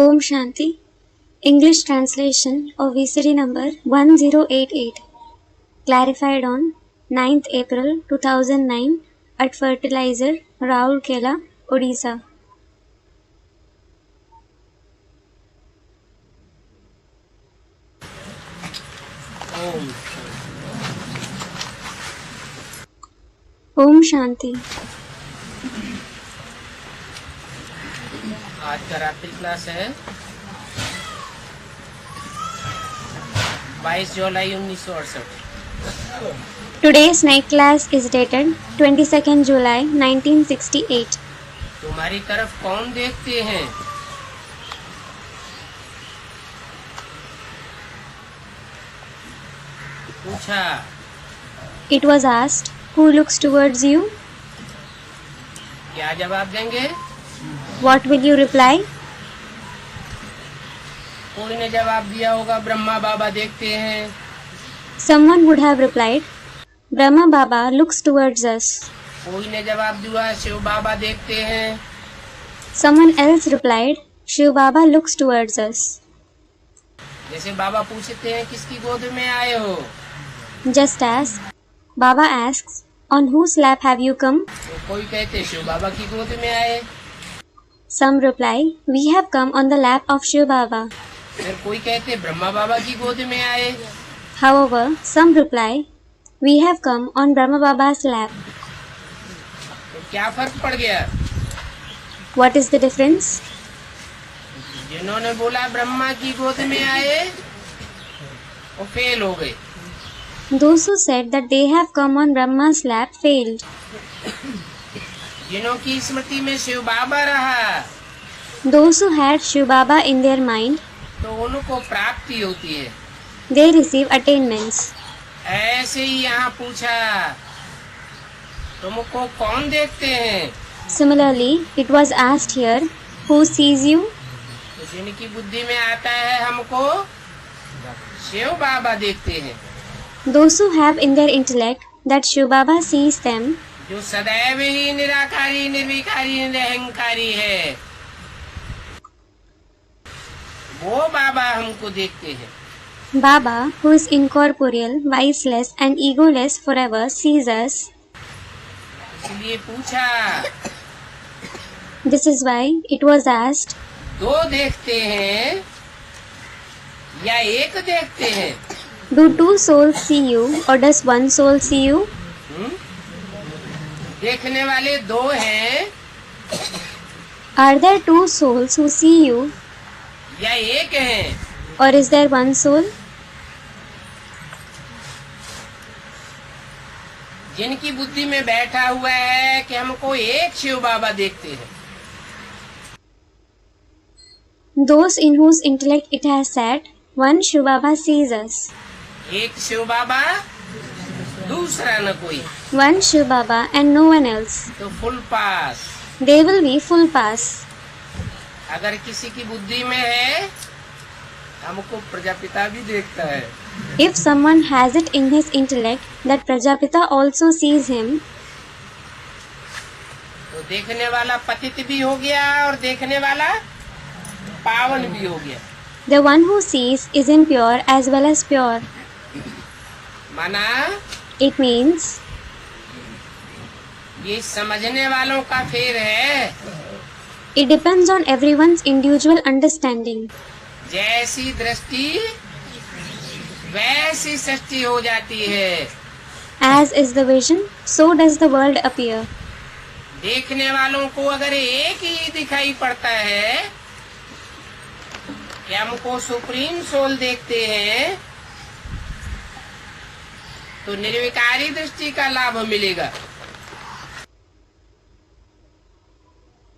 Om Shanti. English translation of VCD number 1088. Clarified on 9th April 2009 at Fertilizer, Rourkela, Odisha. Om Shanti. आज का रात्रि class है 22 जुलाई 1968। Today's night class is dated 22nd July 1968. तुम्हारी तरफ कौन देखते हैं? पूछा। It was asked, who looks towards you? क्या जवाब देंगे? What will you reply? कोई ने जवाब दिया होगा ब्रह्मा बाबा देखते हैं। Someone would have replied, Brahma Baba looks towards us. कोई ने जवाब दिया शिव बाबा देखते हैं। Someone else replied, Shiv Baba looks towards us. जैसे बाबा पूछते हैं किसकी गोद में आए हो, Just as Baba asks, on whose lap have you come? तो कोई कहते शिव बाबा की गोद में आए। Some reply, we have come on the lap of Shiv Baba. फिर कोई कहते ब्रह्मा बाबा की गोद में आए। However, some reply, we have come on Brahma Baba's lap. तो क्या फर्क पड़ गया? What is the difference? जिन्होंने बोला ब्रह्मा की गोद में आए वो फेल हो गए। Those who said that they have come on Brahma's lap failed. जिन्हों की स्मृति में शिव बाबा रहा Those who had Shiv Baba in their mind, तो उनको प्राप्ति होती है। they receive attainments. ऐसे ही यहाँ पूछा तुमको कौन देखते हैं? Similarly, it was asked here, who sees you? तो जिनकी बुद्धि में आता है हमको शिव बाबा देखते हैं। Those who have in their intellect that Shiv Baba sees them, जो सदैव ही निराकारी निर्विकारी निरहंकारी है वो बाबा हमको देखते हैं। Baba, who is incorporeal, viceless and egoless forever, sees us. इसलिए पूछा। This is why it was asked, दो देखते हैं या एक देखते हैं? do two souls see you or does one soul see you? देखने वाले दो हैं Are there two souls who see you या एक हैं? or is there one soul? जिनकी बुद्धि में बैठा हुआ है कि हमको एक शिव बाबा देखते हैं, Those in whose intellect it has sat, one Shiv Baba sees us. एक शिव बाबा दूसरा न कोई, One Shiv Baba and no one else. तो full pass. They will be full pass. अगर किसी की बुद्धि में है हमको प्रजापिता भी देखता है, If someone has it in his intellect that Prajapita also sees him, तो देखने वाला पतित भी हो गया और देखने वाला पावन भी हो गया। the one who sees is impure as well as pure. माना It means ये समझने वालों का फेर है। it depends on everyone's individual understanding. जैसी दृष्टि वैसी सृष्टि हो जाती है। As is the vision, so does the world appear. देखने वालों को अगर एक ही दिखाई पड़ता है कि हमको सुप्रीम सोल देखते हैं तो निर्विकारी दृष्टि का लाभ मिलेगा।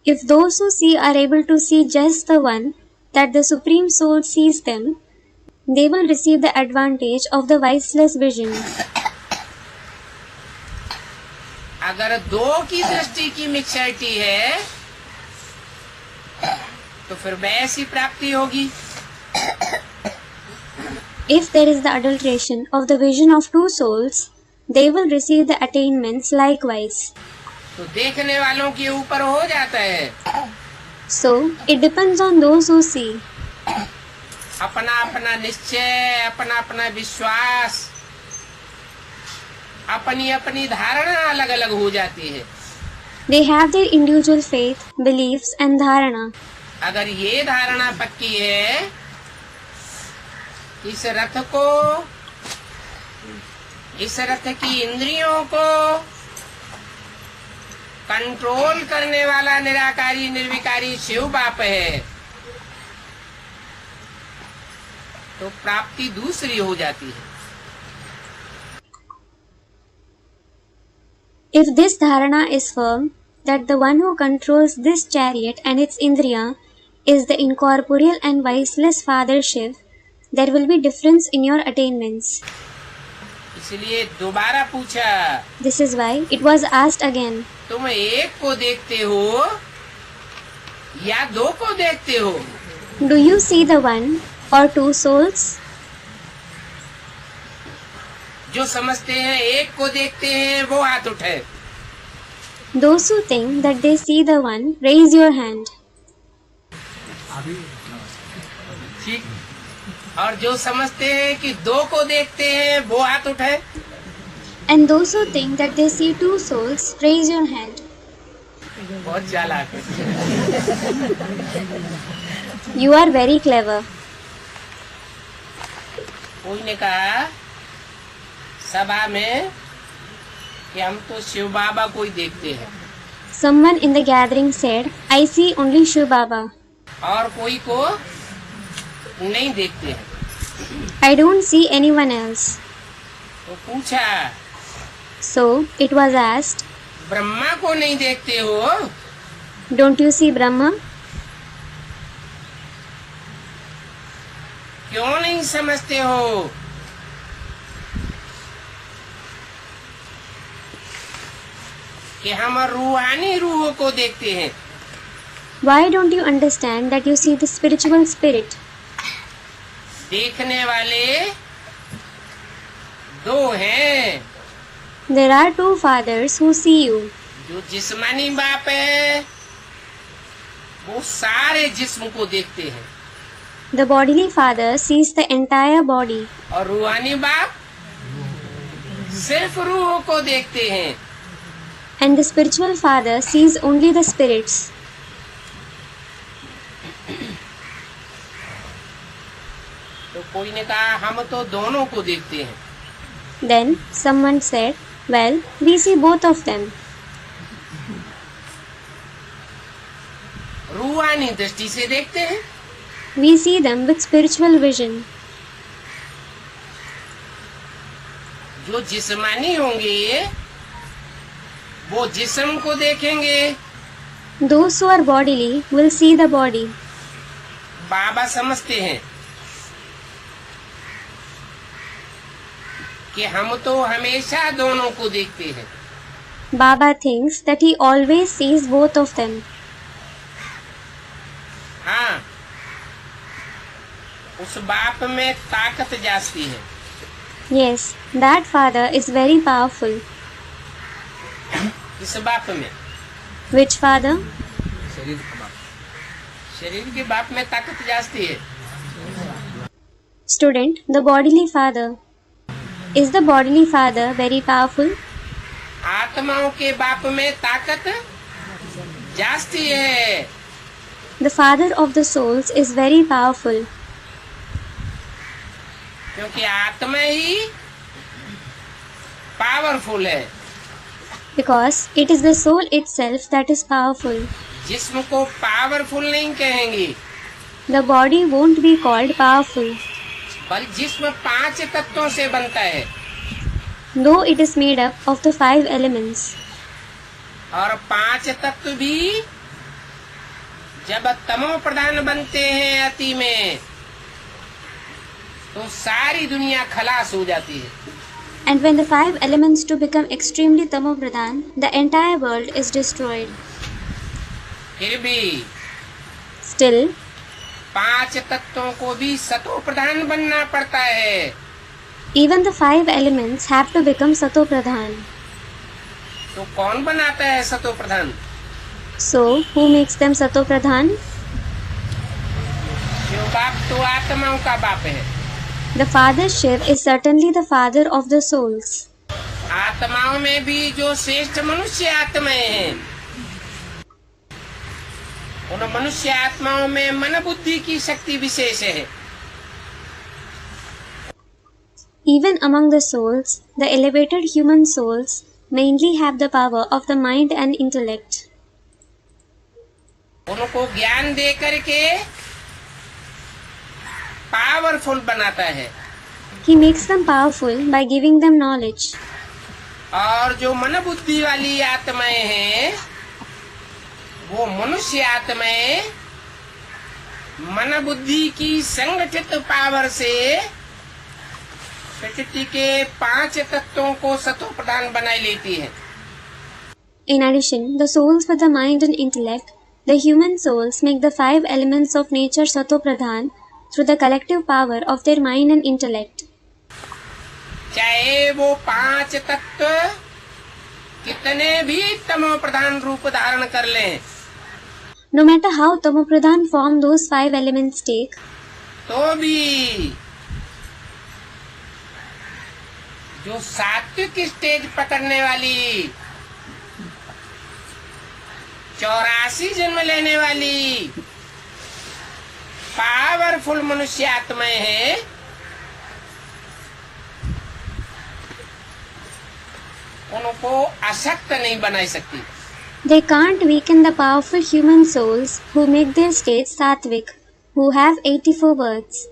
If those who see are able to see just the one that the Supreme Soul sees them, they will receive the advantage of the viceless vision. अगर दो की दृष्टि की मिक्सरिटी है तो फिर वैसी प्राप्ति होगी। If there is the adulteration of the vision of two souls, they will receive the attainments likewise. तो देखने वालों के ऊपर हो जाता है So, it depends on those who see. अपना अपना निश्चय, अपना अपना विश्वास, अपनी अपनी धारणा अलग अलग हो जाती है। They have their individual faith, beliefs and dharana. अगर ये धारणा पक्की है, इस रथ की इंद्रियों को कंट्रोल करने वाला निराकारी निर्विकारी शिव बाप है, तो प्राप्ति दूसरी हो जाती है। If this dharana is firm, that the one who controls this chariot and its indriya is the incorporeal and viceless Father Shiv, there will be difference in your attainments. इसलिए दोबारा पूछा। This is why it was asked again. तुम एक को देखते हो या दो को देखते हो? Do you see the one or two souls? जो समझते हैं एक को देखते हैं वो हाथ उठाए। Those who think that they see the one, raise your hand. ठीक। और जो समझते हैं कि दो को देखते हैं वो हाथ उठाए। And those who think that they see two souls, raise your hand. बहुत चालाक है। You are very clever. कोई ने कहा सभा में कि हम तो शिव बाबा को ही देखते हैं। Someone in the gathering said, I see only Shiv Baba. और कोई को नहीं देखते हैं। I don't see anyone else. तो पूछा, So it was asked, Brahma को नहीं देखते हो? Don't you see Brahma? क्यों नहीं समझते हो? कि हम रूहानी रूह को देखते हैं। Why don't you understand that you see the spiritual spirit? देखने वाले दो हैं। There are two fathers who see you. जो जिस्मानी बाप है वो सारे जिस्म को देखते हैं, The bodily father sees the entire body, और रूहानी बाप सिर्फ रूह को देखते हैं। and the spiritual father sees only the spirits. तो कोई ने कहा हम तो दोनों को देखते हैं। Then someone said, Well, we see both of them. रूहानी दृष्टि से देखते हैं, We see them with spiritual vision. जो जिस्मानी होंगे वो जिस्म को देखेंगे। Those who are bodily will see the body. बाबा समझते हैं कि हम तो हमेशा दोनों को देखते हैं। Baba thinks that he always sees both of them. हाँ, उस बाप में ताकत जाती है। Yes, that father is very powerful. इस बाप में, Which father? शरीर के बाप में ताकत जाती है। Student, the bodily father. Is the bodily father very powerful? आत्माओं के बाप में ताकत जाती है। The father of the souls is very powerful. क्योंकि आत्मा ही पावरफुल है। Because it is the soul itself that is powerful. जिस्म को पावरफुल नहीं कहेंगे, The body won't be called powerful, बल जिस्म 5 तत्वों से बनता है, though it is made up of the 5 elements. और 5 तत्व भी जब तमो प्रधान बनते हैं अति में, तो सारी दुनिया खलास हो जाती है। And when the 5 elements to become extremely tamopradhan, the entire world is destroyed. फिर भी Still, 5 तत्वों को भी सतो प्रधान बनना पड़ता है। even the 5 elements have to become sato pradhan. तो कौन बनाता है सतो प्रधान? So, who makes them Sato Pradhan? Shiv बाप तो आत्माओं का बाप है। The Father Shiv is certainly the father of the souls. आत्माओं में भी जो श्रेष्ठ मनुष्य आत्माएं हैं, उन मनुष्य आत्माओं में मन बुद्धि की शक्ति विशेष है। Even among the souls, the elevated human souls mainly have the power of the mind and intellect. उनको ज्ञान दे करके पावरफुल बनाता है। He makes them powerful by giving them knowledge. और जो मन बुद्धि वाली आत्माएं हैं, वो मनुष्य आत्माएं मन बुद्धि की संगठित पावर से प्रकृति के 5 तत्वों को सतो प्रधान बनाई लेती है। In addition, the souls with the mind and intellect, the human souls make the 5 elements of nature Sato Pradhan through the collective power of their mind and intellect. चाहे वो 5 तत्व कितने भी तमो प्रधान रूप धारण कर लें, No matter how Tamo Pradhan form those 5 elements take, तो भी जो सात्विक स्टेज पकड़ने वाली 84 जन्म लेने वाली पावरफुल मनुष्य आत्माएं हैं, उनको अशक्त नहीं बना सकती। they can't weaken the powerful human souls who make their state sattvic, who have 84 births.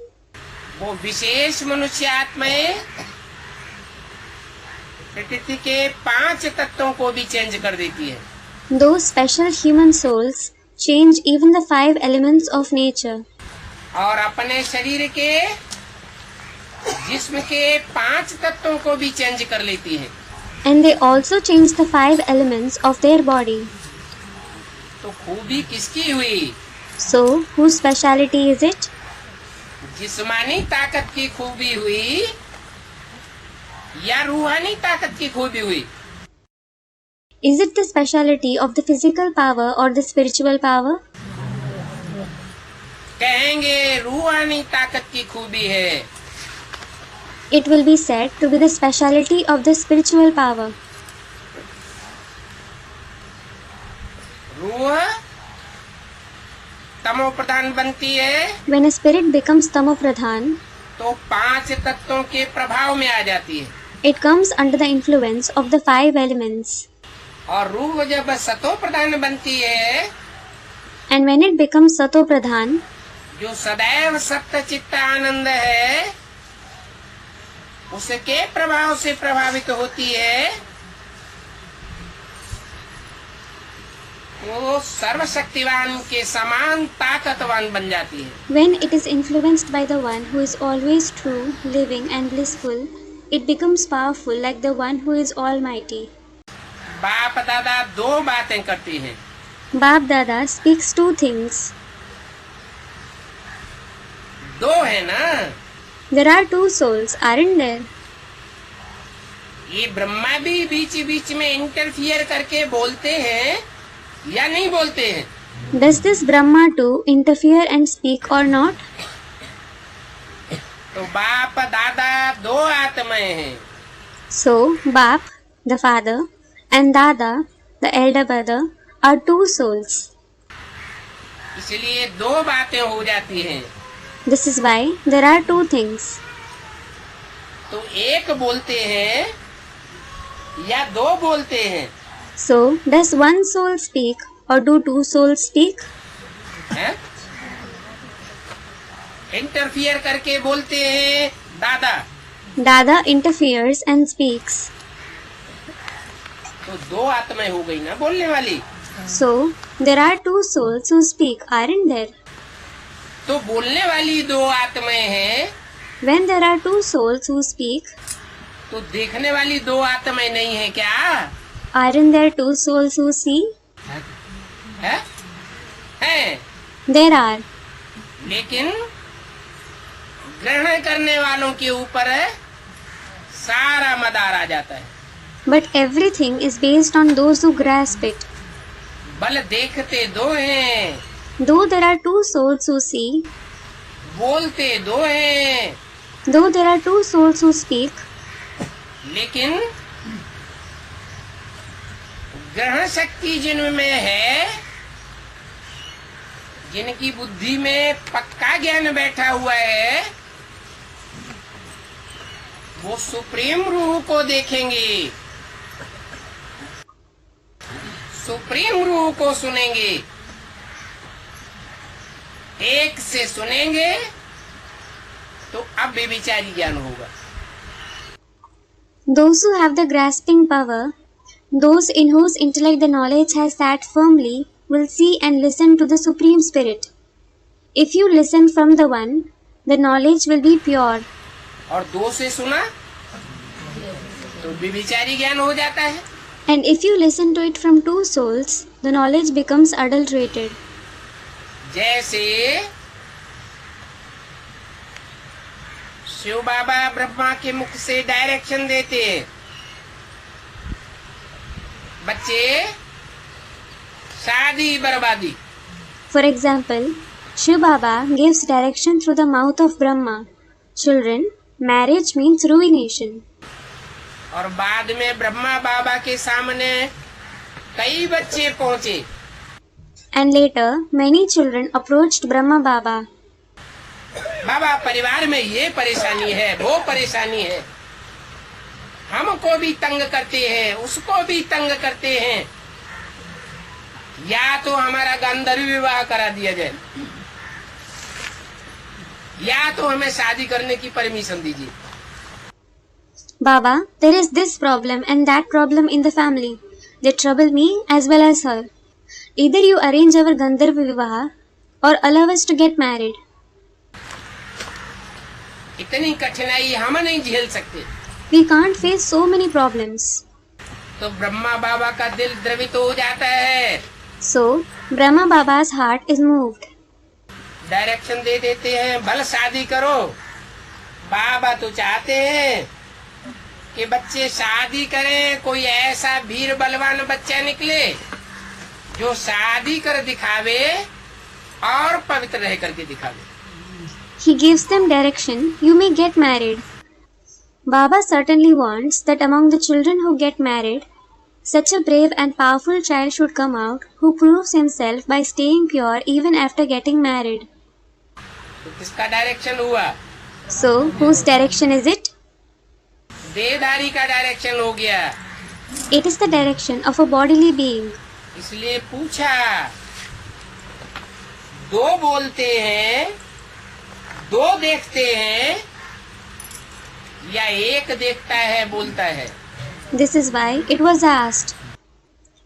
वो विशेष मनुष्य आत्माएं प्रकृति के 5 तत्वों को भी चेंज कर देती है। Those special human souls change even the 5 elements of nature. और अपने शरीर के जिस्म के 5 तत्वों को भी चेंज कर लेती है। And they also change the 5 elements of their body. तो खूबी किसकी हुई? So, whose speciality is it? जिस्मानी ताकत की खूबी हुई या रूहानी ताकत की खूबी हुई? Is it the speciality of the physical power or the spiritual power? कहेंगे रूहानी ताकत की खूबी है। It will be said to be the speciality of the spiritual power. रूह तमो प्रधान बनती है When a spirit becomes Tamo Pradhan, तो 5 तत्वों के प्रभाव में आ जाती है। it comes under the influence of the 5 elements. और रूह जब सतो प्रधान बनती है, And when it becomes Sato Pradhan, जो सदैव सत्य चित्त आनंद है, उसके प्रभाव से प्रभावित होती है, वो सर्वशक्तिवान के समान ताकतवान बन जाती है। when it is influenced by the one who is always true, living and blissful, it becomes powerful like the one who is almighty. बाप दादा 2 बातें करती हैं। Bap Dada speaks 2 things. 2 है ना? There are 2 souls, aren't there? ये ब्रह्मा भी बीच बीच में इंटरफियर करके बोलते हैं या नहीं बोलते हैं? Does this Brahma too interfere and speak or not? तो बाप दादा 2 आत्माएं हैं। So, Bap, the father, and Dada, the elder brother, are 2 souls. इसलिए 2 बातें हो जाती हैं। This is why there are 2 things. तो एक बोलते हैं या 2 बोलते हैं? So, does 1 soul speak or do 2 souls speak? हैं? इंटरफियर करके बोलते हैं दादा, Dada interferes and speaks. तो 2 आत्माएं हो गई ना बोलने वाली। So, there are 2 souls who speak, aren't there? तो बोलने वाली 2 आत्माएं हैं, When there are 2 souls who speak, तो देखने वाली 2 आत्माएं नहीं है क्या? aren't there 2 souls who see? है? हैं? There are. लेकिन ग्रहण करने वालों के ऊपर सारा मदार आ जाता है। But everything is based on those who grasp it. बल देखते दो हैं, Though there are two souls who see, बोलते दो हैं, though there are two souls who speak, लेकिन ग्रहण शक्ति जिनमें है, जिनकी बुद्धि में पक्का ज्ञान बैठा हुआ है, वो सुप्रीम रूह को देखेंगे, सुप्रीम रूह को सुनेंगे, एक से सुनेंगे तो अब बेविचारी ज्ञान होगा। those who have the grasping power, those in whose intellect the knowledge has sat firmly, will see and listen to the Supreme Spirit. If you listen from the one, the knowledge will be pure. और दो से सुना तो बेविचारी ज्ञान हो जाता है। And if you listen to it from two souls, the knowledge becomes adulterated. जैसे शिव बाबा ब्रह्मा के मुख से डायरेक्शन देते हैं, बच्चे शादी बर्बादी। For example, Shiv Baba gives direction through the mouth of Brahma. Children, marriage means ruination. और बाद में ब्रह्मा बाबा के सामने कई बच्चे पहुंचे, And later, many children approached Brahma Baba. बाबा परिवार में ये परेशानी है, वो परेशानी है, हमको भी तंग करते हैं, उसको भी तंग करते हैं, या तो हमारा गंधर्व विवाह करा दिया जाए, या तो हमें शादी करने की परमिशन दीजिए। Baba, there is this problem and that problem in the family. They trouble me as well as her. Either you arrange our Gandharva Vivaha or allow us to get married. इतनी कठिनाई हम नहीं झेल सकते। We can't face so many problems. तो ब्रह्मा बाबा का दिल द्रवित हो जाता है, So, Brahma Baba's heart is moved. Direction दे देते हैं, भल शादी करो। बाबा तो चाहते हैं कि बच्चे शादी करें, कोई ऐसा वीर बलवान बच्चा निकले जो शादी कर दिखावे और पवित्र रह करके दिखावे। He gives them direction, you may get married. Baba certainly wants that among the children who get married, such a brave and powerful child should come out who proves himself by staying pure even after getting married. तो किसका direction हुआ? So, whose direction is it? देहधारी का direction हो गया। It is the direction of a bodily being. इसलिए पूछा, दो बोलते हैं, दो देखते हैं, या एक देखता है बोलता है? This is why it was asked,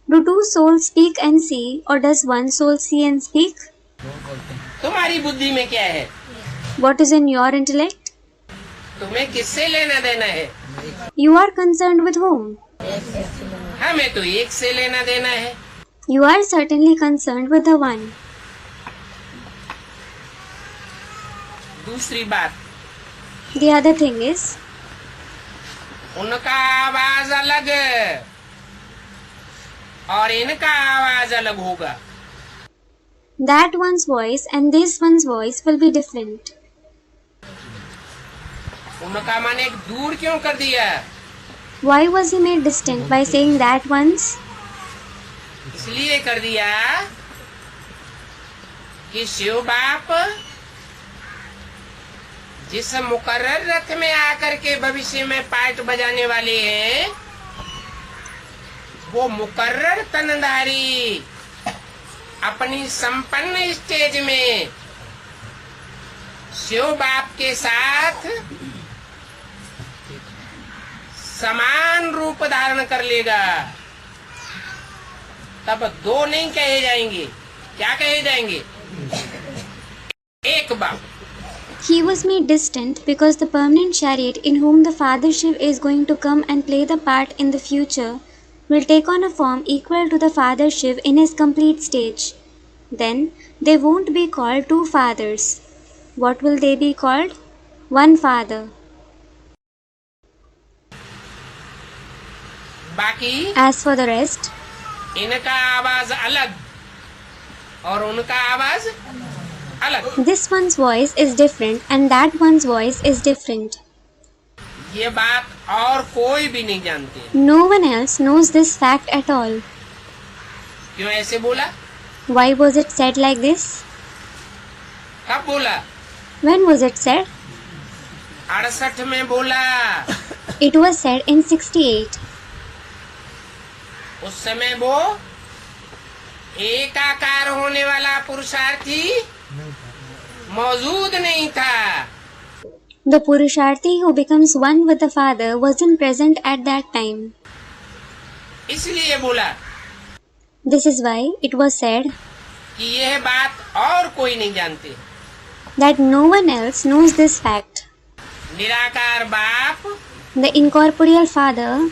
do two souls speak and see, or does one soul see and speak? तुम्हारी बुद्धि में क्या है? What is in your intellect? तुम्हें किससे लेना देना है? You are concerned with whom? हमें तो एक से लेना देना है। You are certainly concerned with the one. दूसरी बात, The other thing is, उनका आवाज अलग और इनका आवाज अलग होगा। that one's voice and this one's voice will be different. उनका मन एक दूर क्यों कर दिया? Why was he made distant by saying that one's? इसलिए कर दिया कि शिव बाप जिस मुकर्रर रथ में आकर के भविष्य में पार्ट बजाने वाले हैं, वो मुकर्रर तनधारी अपनी संपन्न स्टेज में शिव बाप के साथ समान रूप धारण कर लेगा। तब दो नहीं कहे जाएंगे, क्या कहे जाएंगे? एक बाप। He was made distant because the permanent chariot in whom the Father Shiv is going to come and play the part in the future will take on a form equal to the Father Shiv in his complete stage. Then they won't be called two fathers. What will they be called? One father. बाकी As for the rest, इनका आवाज अलग और उनका आवाज अलग। This one's voice is different and that one's voice is different. ये बात और कोई भी नहीं जानते। No one else knows this fact at all. क्यों ऐसे बोला? Why was it said like this? कब बोला? When was it said? 68 में बोला। It was said in 68. उस समय वो एकाकार होने वाला पुरुषार्थी मौजूद नहीं था। The Purusharthi who becomes one with the Father wasn't present at that time. इसलिए बोला This is why it was said कि यह बात और कोई नहीं जानते। that no one else knows this fact. निराकार बाप The incorporeal Father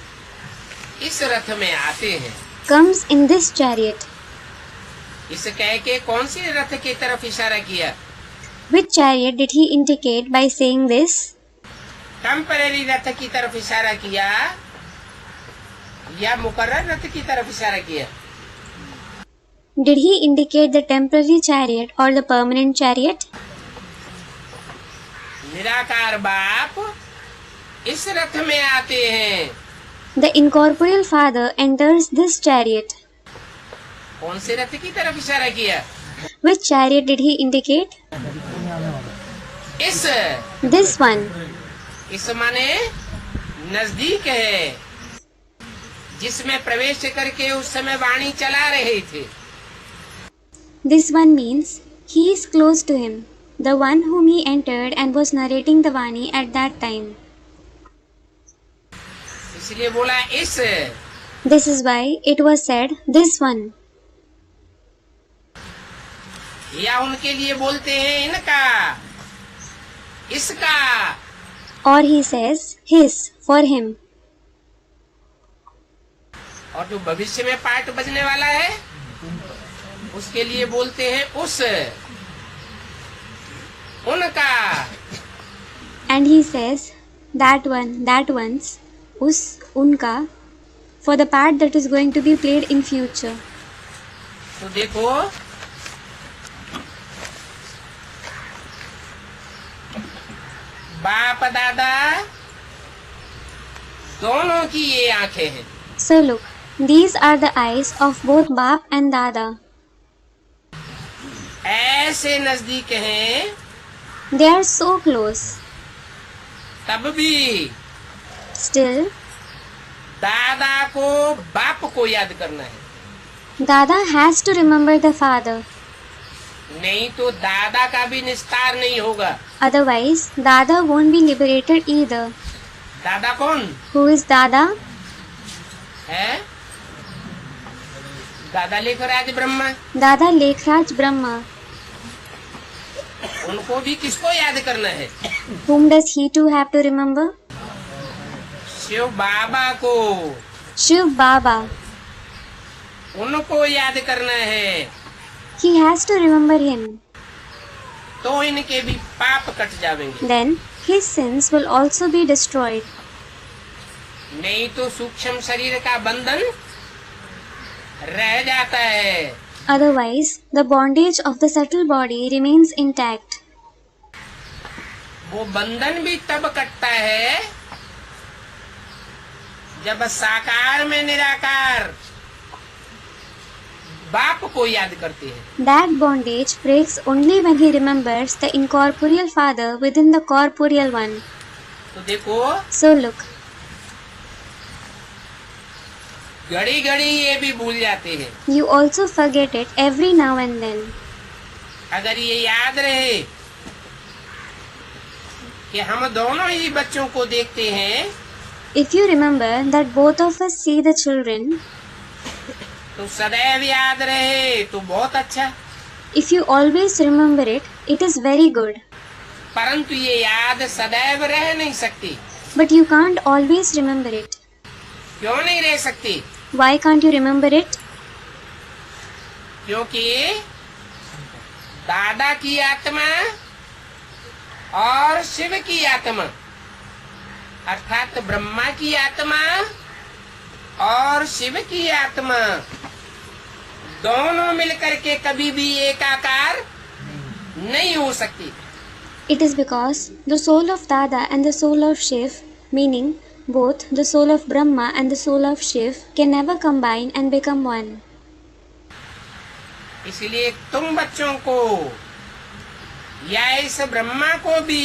इस रथ में आते हैं। comes in this chariot. इस कह के कौन सी रथ की तरफ इशारा किया? Which chariot did he indicate by saying this? Temporary रथ की तरफ इशारा किया या मुकर्रर रथ की तरफ इशारा किया? Did he indicate the temporary chariot or the permanent chariot? निराकार बाप इस रथ में आते हैं। The incorporeal Father enters this chariot. कौन से रथ की तरफ इशारा किया? Which chariot did he indicate? इस This one. इस माने नजदीक है, जिसमें प्रवेश करके उस समय वाणी चला रहे थे। This one means he is close to him, the one whom he entered and was narrating the Vani at that time. इसलिए बोला इस। This is why it was said, this one. या उनके लिए बोलते हैं इनका, इसका। Or he says, his, for him. और जो भविष्य में पाठ बजने वाला है उसके लिए बोलते हैं उस, उनका। And he says, that one, that one's, us, unka, for the part that is going to be played in future. तो देखो बाप दादा दोनों की ये आंखें हैं। So look, these are the eyes of both Baap and Dada. ऐसे नजदीक हैं, They are so close. तब भी Still, दादा को बाप को याद करना है, Dada has to remember the father. नहीं तो दादा का भी निस्तार नहीं होगा। Otherwise, Dada won't be liberated either. दादा कौन Who is Dada? है? दादा Lekhraj Brahma. Dada Lekhraj Brahma. उनको भी किसको याद करना है? Whom does he too have to remember? Shiv बाबा को, Shiv Baba. उनको याद करना है। He has to remember him. तो इनके भी पाप कट जाएंगे। Then his sins will also be destroyed. नहीं तो सूक्ष्म शरीर का बंधन रह जाता है। Otherwise, the bondage of the subtle body remains intact. वो बंधन भी तब कटता है जब साकार में निराकार बाप को याद करते हैं। That bondage breaks only when he remembers the incorporeal Father within the corporeal one. तो देखो So look, घड़ी घड़ी ये भी भूल जाते हैं। you also forget it every now and then. अगर ये याद रहे कि हम दोनों ही बच्चों को देखते हैं, If you remember that both of us see the children, तो सदैव याद रहे तो बहुत अच्छा। if you always remember it, it is very good. परंतु ये याद सदैव रह नहीं सकती। But you can't always remember it. क्यों नहीं रह सकती? Why can't you remember it? क्योंकि दादा की आत्मा और शिव की आत्मा अर्थात ब्रह्मा की आत्मा और शिव की आत्मा दोनों मिलकर के कभी भी एकाकार नहीं हो सकती। It is because the soul of Dada and the soul of Shiv, meaning both the soul of Brahma and the soul of Shiv, can never combine and become one. इसलिए तुम बच्चों को या इस ब्रह्मा को भी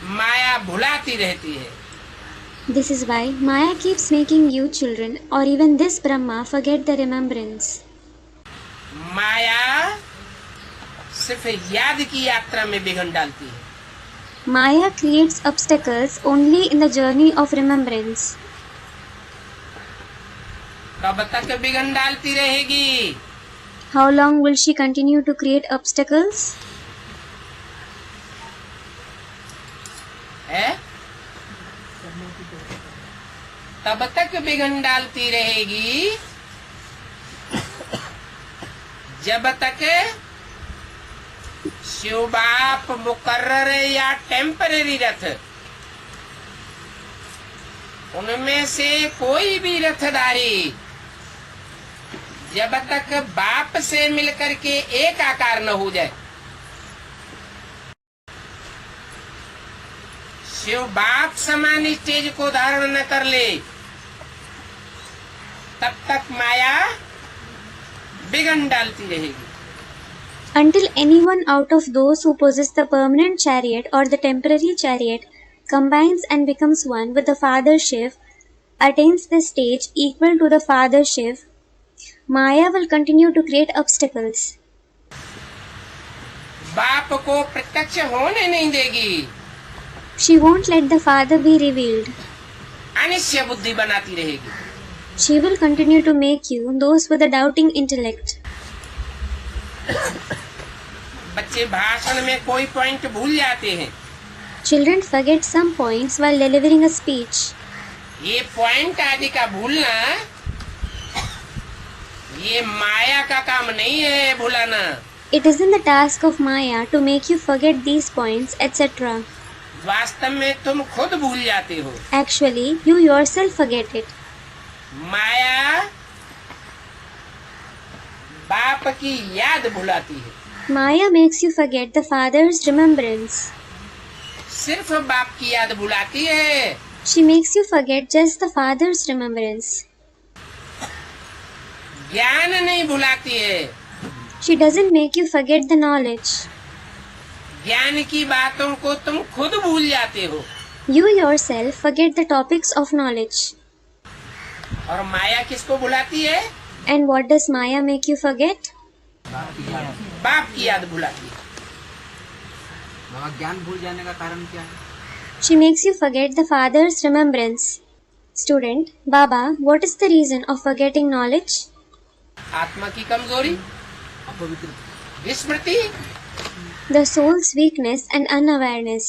माया भुलाती रहती है। This is why Maya keeps making you children or even this Brahma forget the remembrance. माया सिर्फ याद की यात्रा में विघ्न डालती है। Maya creates obstacles only in the journey of remembrance. कब तक विघ्न डालती रहेगी? How long will she continue to create obstacles? है? तब तक विघ्न डालती रहेगी जब तक शिव बाप मुकर्रर या टेम्परेरी रथ उनमें से कोई भी रथधारी जब तक बाप से मिलकर के एक आकार न हो जाए, शिव बाप समान स्टेज को धारण न कर ले, तब तक माया विघ्न डालती रहेगी। Until anyone out of those who possess the permanent chariot or the temporary chariot combines and becomes one with the Father Shiv, attains the stage equal to the Father Shiv, Maya will continue to create obstacles. बाप को प्रत्यक्ष होने नहीं देगी, She won't let the Father be revealed. Anishchay बुद्धि बनाती रहेगी। She will continue to make you those with a doubting intellect. बच्चे भाषण में कोई पॉइंट भूल जाते हैं। Children forget some points while delivering a speech. ये पॉइंट आदि का भूलना ये माया का काम नहीं है भुलाना। It isn't the task of Maya to make you forget these points, etc. वास्तव में तुम खुद भूल जाते हो। Actually, you yourself forget it. माया बाप की याद भुलाती है। Maya makes you forget the Father's remembrance. सिर्फ बाप की याद भुलाती है। She makes you forget just the Father's remembrance. ज्ञान नहीं भुलाती है। She doesn't make you forget the knowledge. ज्ञान की बातों को तुम खुद भूल जाते हो। You yourself forget the topics of knowledge. और माया किसको भुलाती है? And what does Maya make you forget? बाप की याद भुलाती है। ज्ञान भूल जाने का कारण क्या है? She makes you forget the Father's remembrance. Student, Baba, what is the reason of forgetting knowledge? आत्मा की कमजोरी, विस्मृति, The soul's weakness and unawareness.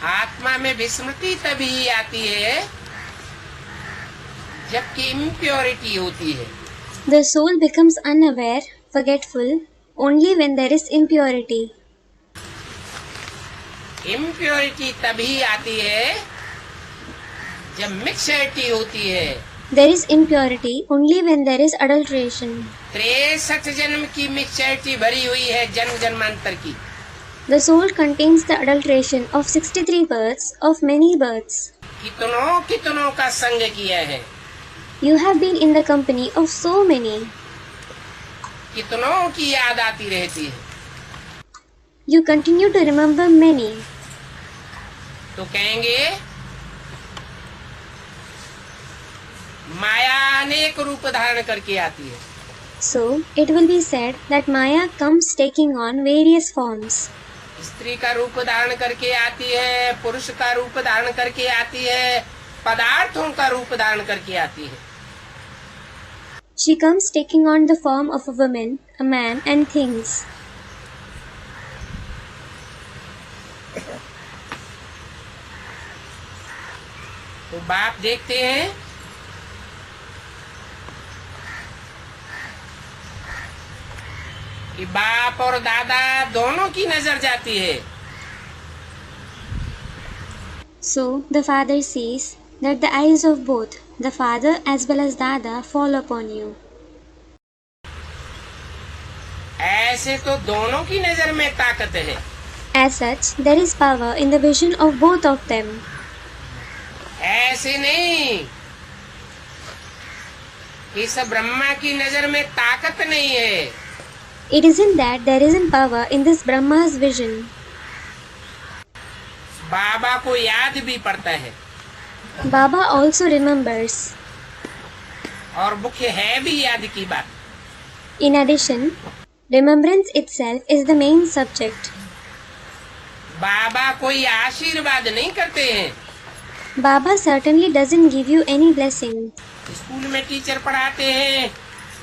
आत्मा में विस्मृति तभी आती है जबकि इम्प्योरिटी होती है। The soul becomes unaware, forgetful, only when there is impurity. Impurity तभी आती है जब मिक्सरिटी होती है। There is impurity only when there is adulteration. 63 जन्म की मिक्सरिटी भरी हुई है, जन्म जन्मांतर की। The soul contains the adulteration of 63 births, of many births. कितनों कितनों का संग किया है, You have been in the company of so many. कितनों की याद आती रहती है। You continue to remember many. तो कहेंगे माया अनेक रूप धारण करके आती है। So, it will be said that Maya comes taking on various forms. स्त्री का रूप धारण करके आती है, पुरुष का रूप धारण करके आती है, पदार्थों का रूप धारण करके आती है। She comes taking on the form of a woman, a man, and things. तो बाप देखते हैं कि बाप और दादा दोनों की नजर जाती है। So, the father sees that the eyes of both, the father as well as Dada, fall upon you. ऐसे तो दोनों की नजर में ताकत है। As such, there is power in the vision of both of them. ऐसे नहीं, इस ब्रह्मा की नजर में ताकत नहीं है। It isn't that there isn't power in this Brahma's vision. बाबा को याद भी पड़ता है Baba also remembers. और मुख्य है भी याद की बात। In addition, remembrance itself is the main subject. बाबा कोई आशीर्वाद नहीं करते हैं। Baba certainly doesn't give you any blessing. School में टीचर पढ़ाते हैं,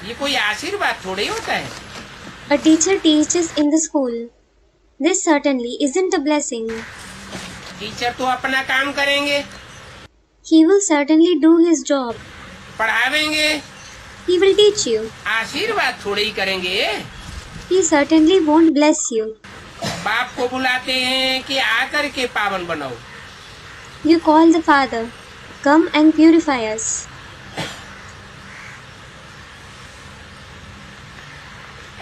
ये कोई आशीर्वाद थोड़ी होता है। A teacher teaches in the school. This certainly isn't a blessing. Teacher तो अपना काम करेंगे, He will certainly do his job. पढ़ावेंगे, He will teach you. आशीर्वाद थोड़ी ही करेंगे। He certainly won't bless you. बाप को बुलाते हैं कि आकर के पावन बनाओ। You call the Father, come and purify us.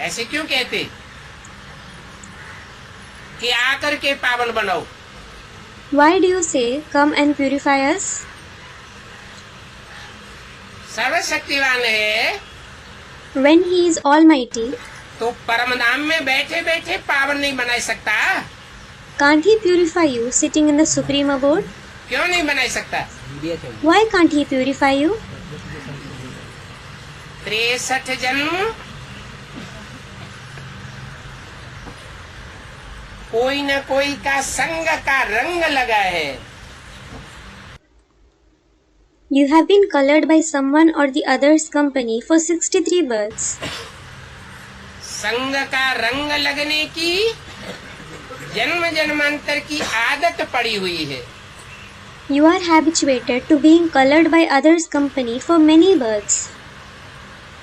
ऐसे क्यों कहते कि आकर के पावन बनाओ? Why do you say, come and purify us? सर्वशक्तिवान है When He is Almighty, तो परम धाम में बैठे बैठे पावन नहीं बना सकता? can't He purify you sitting in the Supreme Abode? क्यों नहीं बना सकता? Why can't He purify you? 63 जन्म कोई न कोई का संग का रंग लगा है। You have been colored by someone or the other's company for 63 births. संग का रंग लगने की जन्म जन्मांतर की आदत पड़ी हुई है। You are habituated to being colored by others' company for many births.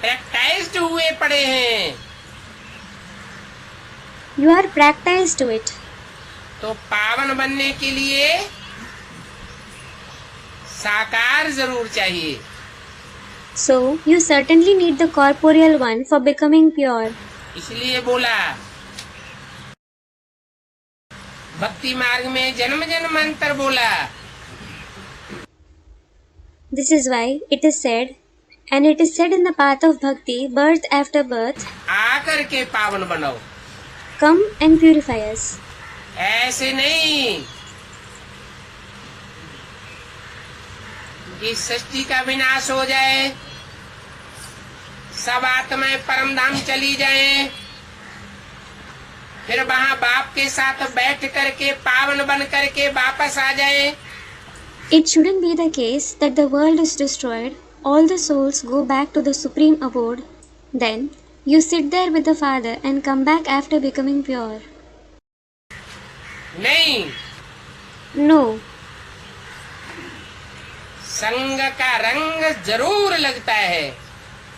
प्रैक्टाइज्ड हुए पड़े हैं, You are practiced to it. तो पावन बनने के लिए साकार जरूर चाहिए। So, you certainly need the corporeal one for becoming pure. इसलिए बोला भक्ति मार्ग में जन्म जन्मांतर बोला। This is why it is said, and it is said in the path of bhakti, birth after birth, आकर के पावन बनाओ। come and purify us. ऐसे नहीं कि सृष्टि का विनाश हो जाए, सब आत्माएं परम धाम चली जाएं, फिर वहां बाप के साथ बैठ करके पावन बन करके वापस आ जाएं। It shouldn't be the case that the world is destroyed, all the souls go back to the supreme abode, then you sit there with the Father and come back after becoming pure. नहीं, No, संग का रंग जरूर लगता है।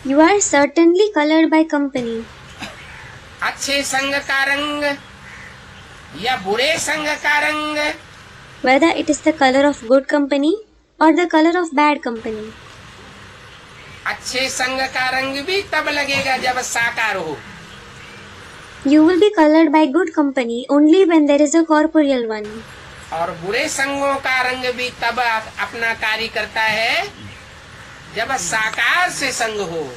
you are certainly colored by company. अच्छे संग का रंग या बुरे संग का रंग, Whether it is the color of good company or the color of bad company. अच्छे संग का रंग भी तब लगेगा जब साकार हो। You will be colored by good company only when there is a corporeal one. और बुरे संगों का रंग भी तब अपना कार्य करता है जब साकार से संग हो।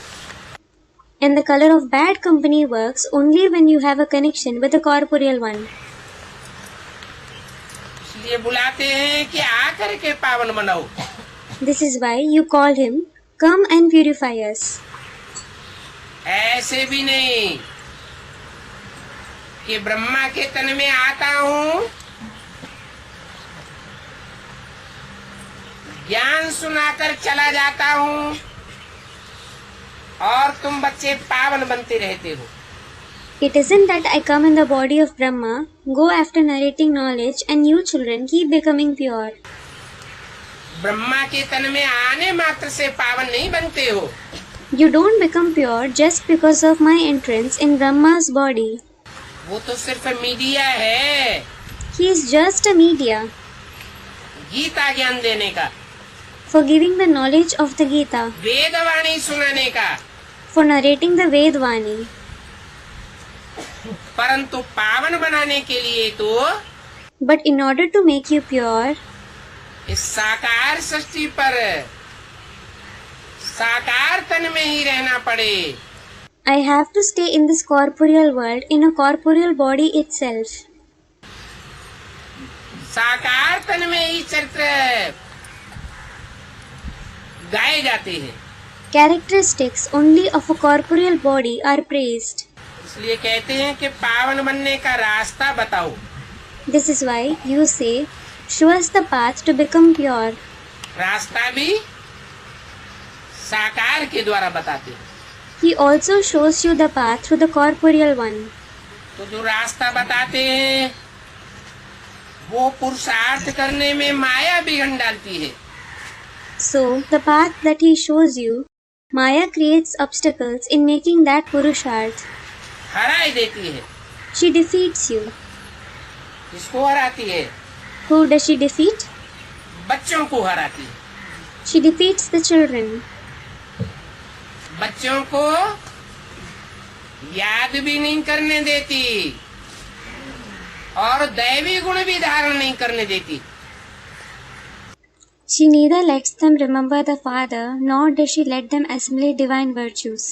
And the color of bad company works only when you have a connection with the corporeal one. इसलिए बुलाते हैं कि आकर के पावन बनाओ। This is why you call him, come and purify us. ऐसे भी नहीं कि ब्रह्मा के तन में आता हूँ, ज्ञान सुनाकर चला जाता हूँ और तुम बच्चे पावन बनते रहते हो। It isn't that I come in the body of Brahma, go after narrating knowledge, and you children keep becoming pure. Brahma के तन में आने मात्र से पावन नहीं बनते हो। You don't become pure just because of my entrance in Brahma's body. वो तो सिर्फ मीडिया है, He is just a media Gita ज्ञान देने का, for giving the knowledge of the Gita, वेदवाणी सुनाने का। for narrating the Vedvani. परंतु पावन बनाने के लिए तो But in order to make you pure, इस साकार सृष्टि पर साकार तन में ही रहना पड़े। I have to stay in this corporeal world in a corporeal body itself. साकार तन में ही चरित्र गाए जाते हैं, Characteristics only of a corporeal body are praised. इसलिए कहते हैं कि पावन बनने का रास्ता बताओ। This is why you say, show us the path to become pure. रास्ता भी साकार के द्वारा बताते हैं। He also shows you the path through the corporeal one. तो जो रास्ता बताते हैं वो पुरुषार्थ करने में माया बिघन डालती है। So, the path that he shows you, Maya creates obstacles in making that Purusharth. हराई देती है। She defeats you. किसको हराती है? Who does she defeat? बच्चों को हराती है। She defeats the children. बच्चों को याद भी नहीं करने देती और दैवी गुण भी धारण नहीं करने देती। She neither lets them remember the Father, nor does she let them assimilate divine virtues.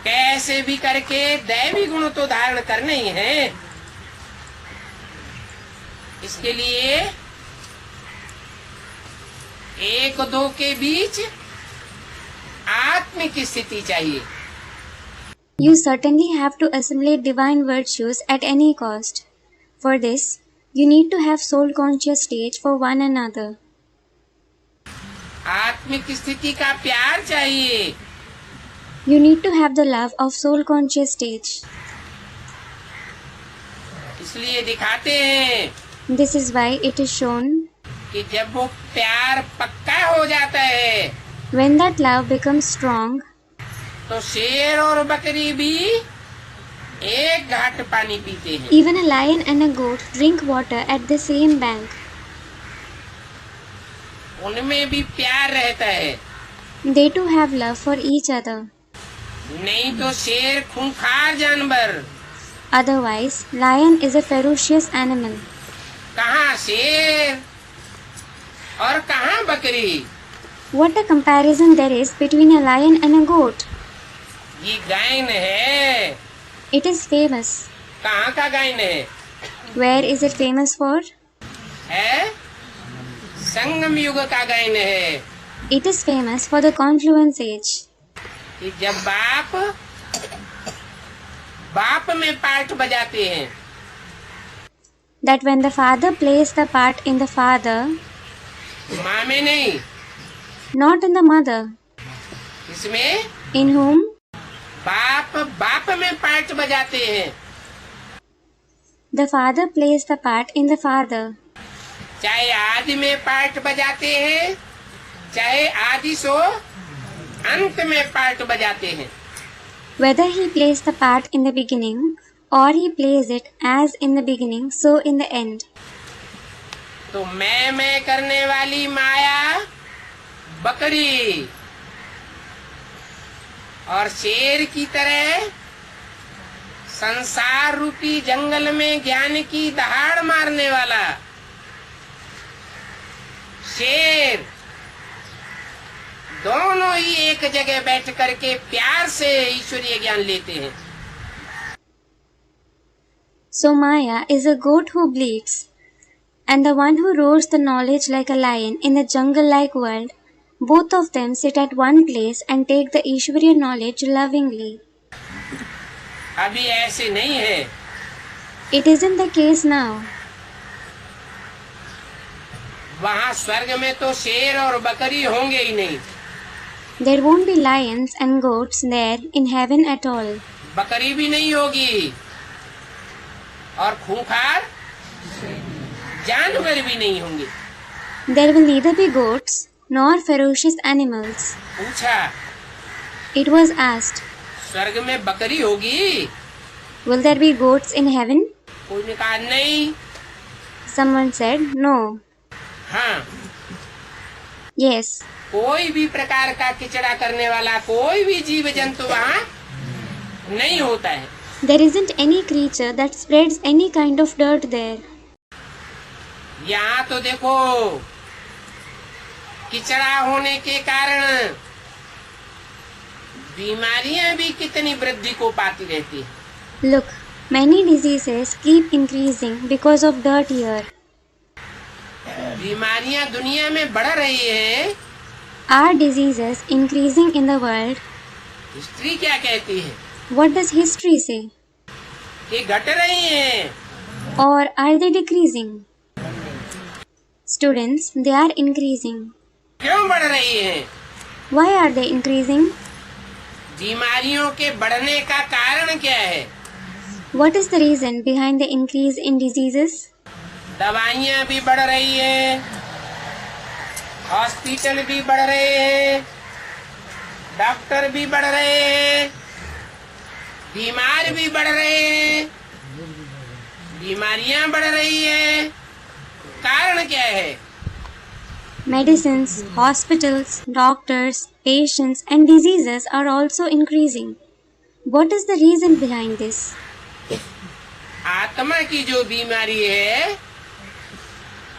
कैसे भी करके दैवी गुण तो धारण करने ही है। इसके लिए एक दो के बीच आत्मिक स्थिति चाहिए। You certainly have to assimilate divine virtues at any cost. For this, you need to have soul-conscious stage for one another. आत्मिक स्थिति का प्यार चाहिए। You need to have the love of soul-conscious stage. इसलिए दिखाते हैं This is why it is shown, कि जब वो प्यार पक्का हो जाता है when that love becomes strong, तो शेर और बकरी भी एक घाट पानी पीते हैं। even a lion and a goat drink water at the same bank. उनमें भी प्यार रहता है। They too have love for each other. नहीं तो शेर खूंखार जानवर, Otherwise, lion is a ferocious animal. कहाँ शेर और कहाँ बकरी। What a comparison there is between a lion and a goat. ये गायन है। It is famous. कहाँ का गायन है? Where is it famous for? है संगम युग का गायन है। It is famous for the confluence age. कि जब बाप में पार्ट बजाते हैं, That when the father plays the part in the father, माँ में नहीं, not in the mother, इसमें in whom बाप में पार्ट बजाते हैं। the father plays the part in the father. चाहे आदि में पार्ट बजाते हैं, चाहे आदि सो अंत में पार्ट बजाते हैं। Whether he plays the part in the beginning or he plays it as in the beginning, so in the end. तो मैं करने वाली माया बकरी और शेर की तरह संसार रूपी जंगल में ज्ञान की दहाड़ मारने वाला शेर, दोनों ही एक जगह बैठ करके प्यार से ईश्वरीय ज्ञान लेते हैं। So Maya is a goat who bleats, and the one who roars the knowledge like a lion in the jungle-like world. Both of them sit at one place and take the Ishwariya knowledge lovingly. अभी ऐसे नहीं है। It isn't the case now. वहाँ स्वर्ग में तो शेर और बकरी होंगे ही नहीं। There won't be lions and goats there in heaven at all. बकरी भी नहीं होगी और खूंखार जानवर भी नहीं होंगे। There will neither be goats nor ferocious animals. पूछा, It was asked, स्वर्ग में बकरी होगी? will there be goats in heaven? कोई ने कहा नहीं। Someone said, no. हाँ, Yes. कोई भी प्रकार का किचड़ा करने वाला कोई भी जीव जंतु वहाँ नहीं होता है। There isn't any creature that spreads any kind of dirt there. यहाँ तो देखो किचड़ा होने के कारण बीमारियां भी कितनी वृद्धि को पाती रहती है। Look, many diseases keep increasing because of dirt here. बीमारियां दुनिया में बढ़ रही है। Are diseases increasing in the world? History क्या कहती है What does history say? कि घट रही है। Or are they decreasing? Students, they are increasing. क्यों बढ़ रही है? Why are they increasing? बीमारियों के बढ़ने का कारण क्या है? What is the reason behind the increase in diseases? दवाइयाँ भी बढ़ रही है, हॉस्पिटल भी बढ़ रहे हैं, डॉक्टर भी बढ़ रहे हैं, बीमार भी बढ़ रहे हैं, बीमारियां बढ़ रही है। कारण क्या है? Medicines, hospitals, doctors, patients and diseases are also increasing. What is the reason behind this? आत्मा की जो बीमारी है,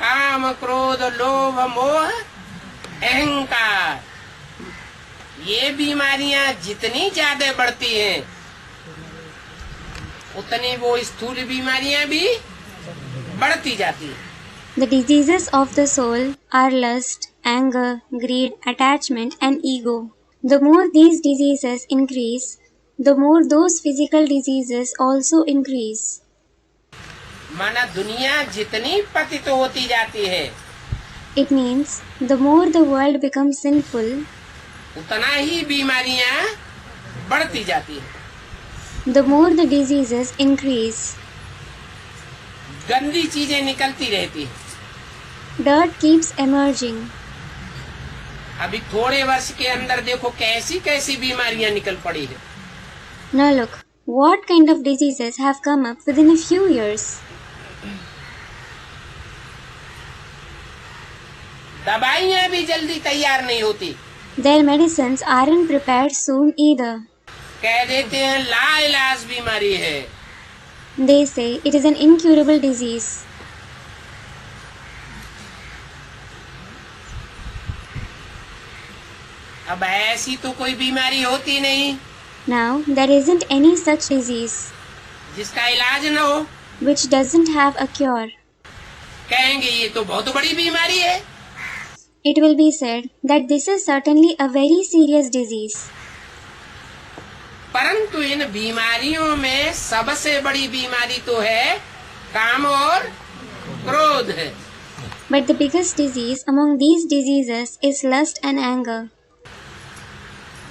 काम क्रोध लोभ मोह अहंकार, ये बीमारियां जितनी ज्यादा बढ़ती हैं उतनी वो स्थूल बीमारियां भी बढ़ती जाती हैं। The diseases of the soul are lust, anger, greed, attachment and ego. The more these diseases increase, the more those physical diseases also increase. माना दुनिया जितनी पतित होती जाती है, It means the more the world becomes sinful, उतना ही बीमारियां बढ़ती जाती है। the more the diseases increase. गंदी चीजें निकलती रहती है। Dirt keeps emerging. अभी थोड़े वर्ष के अंदर देखो कैसी कैसी बीमारियां निकल पड़ी है। Now look, what kind of diseases have come up within a few years. दवाइयां भी जल्दी तैयार नहीं होती। Their medicines aren't prepared soon either. कह देते हैं लाइलाज बीमारी है। They say it is an incurable disease. अब ऐसी तो कोई बीमारी होती नहीं Now, there isn't any such disease जिसका इलाज न हो। which doesn't have a cure. कहेंगे ये तो बहुत बड़ी बीमारी है। It will be said that this is certainly a very serious disease. परंतु इन बीमारियों में सबसे बड़ी बीमारी तो है काम और क्रोध है। But the biggest disease among these diseases is lust and anger.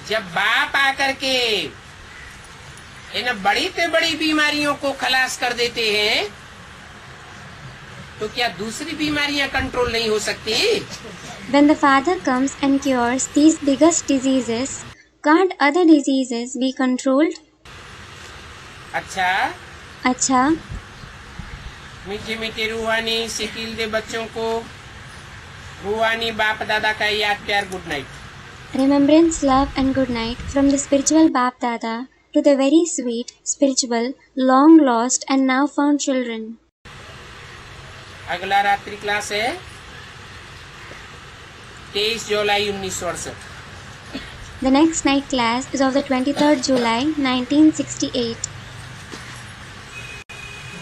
जब बाप आकर के इन बड़ी से बड़ी बीमारियों को खलास कर देते हैं तो क्या दूसरी बीमारियां कंट्रोल नहीं हो सकती? When the Father comes and cures these biggest diseases, can't other diseases be controlled? अच्छा, अच्छा, मीठे मीठे रूहानी शिकिल दे बच्चों को रूहानी बाप दादा का याद प्यार good night. remembrance, love and good night from the spiritual Bap Dada to the very sweet, spiritual, long lost and now found children. अगला रात्रि क्लास है 23 जुलाई 1968। The next night class is of the 23rd July 1968.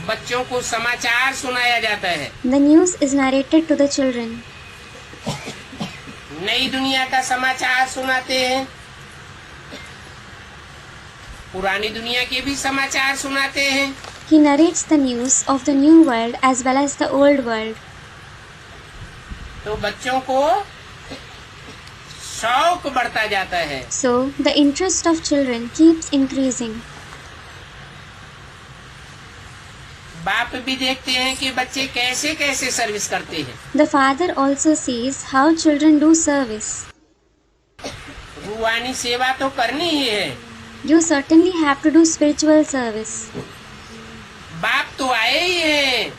बच्चों को समाचार सुनाया जाता है। The news is narrated to the children. नई दुनिया का समाचार सुनाते हैं, पुरानी दुनिया के भी समाचार सुनाते हैं। He narrates the news of the new world as well as the old world. तो बच्चों को शौक बढ़ता जाता है। So, the interest of children keeps increasing. बाप भी देखते हैं कि बच्चे कैसे कैसे सर्विस करते हैं। The father also sees how children do service. रूहानी सेवा तो करनी ही है। You certainly have to do spiritual service. बाप तो आए ही हैं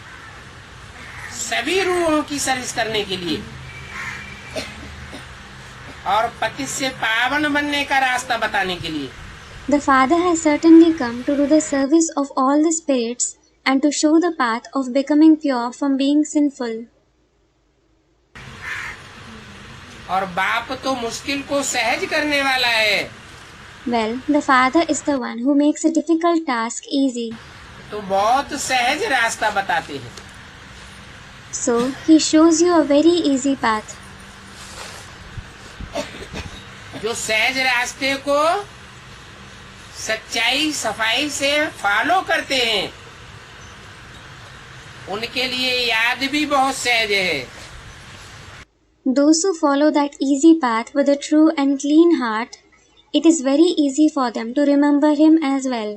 सभी रूहों की सर्विस करने के लिए और पति से पावन बनने का रास्ता बताने के लिए। The Father has certainly come to do the service of all the spirits and to show the path of becoming pure from being sinful. और बाप तो मुश्किल को सहज करने वाला है। Well, the Father is the one who makes a difficult task easy. तो बहुत सहज रास्ता बताते हैं। So, He shows you a very easy path. जो सहज रास्ते को सच्चाई सफाई से फॉलो करते हैं, उनके लिए याद भी बहुत सहज है। Those who follow that easy path with a true and clean heart, it is very easy for them to remember Him as well.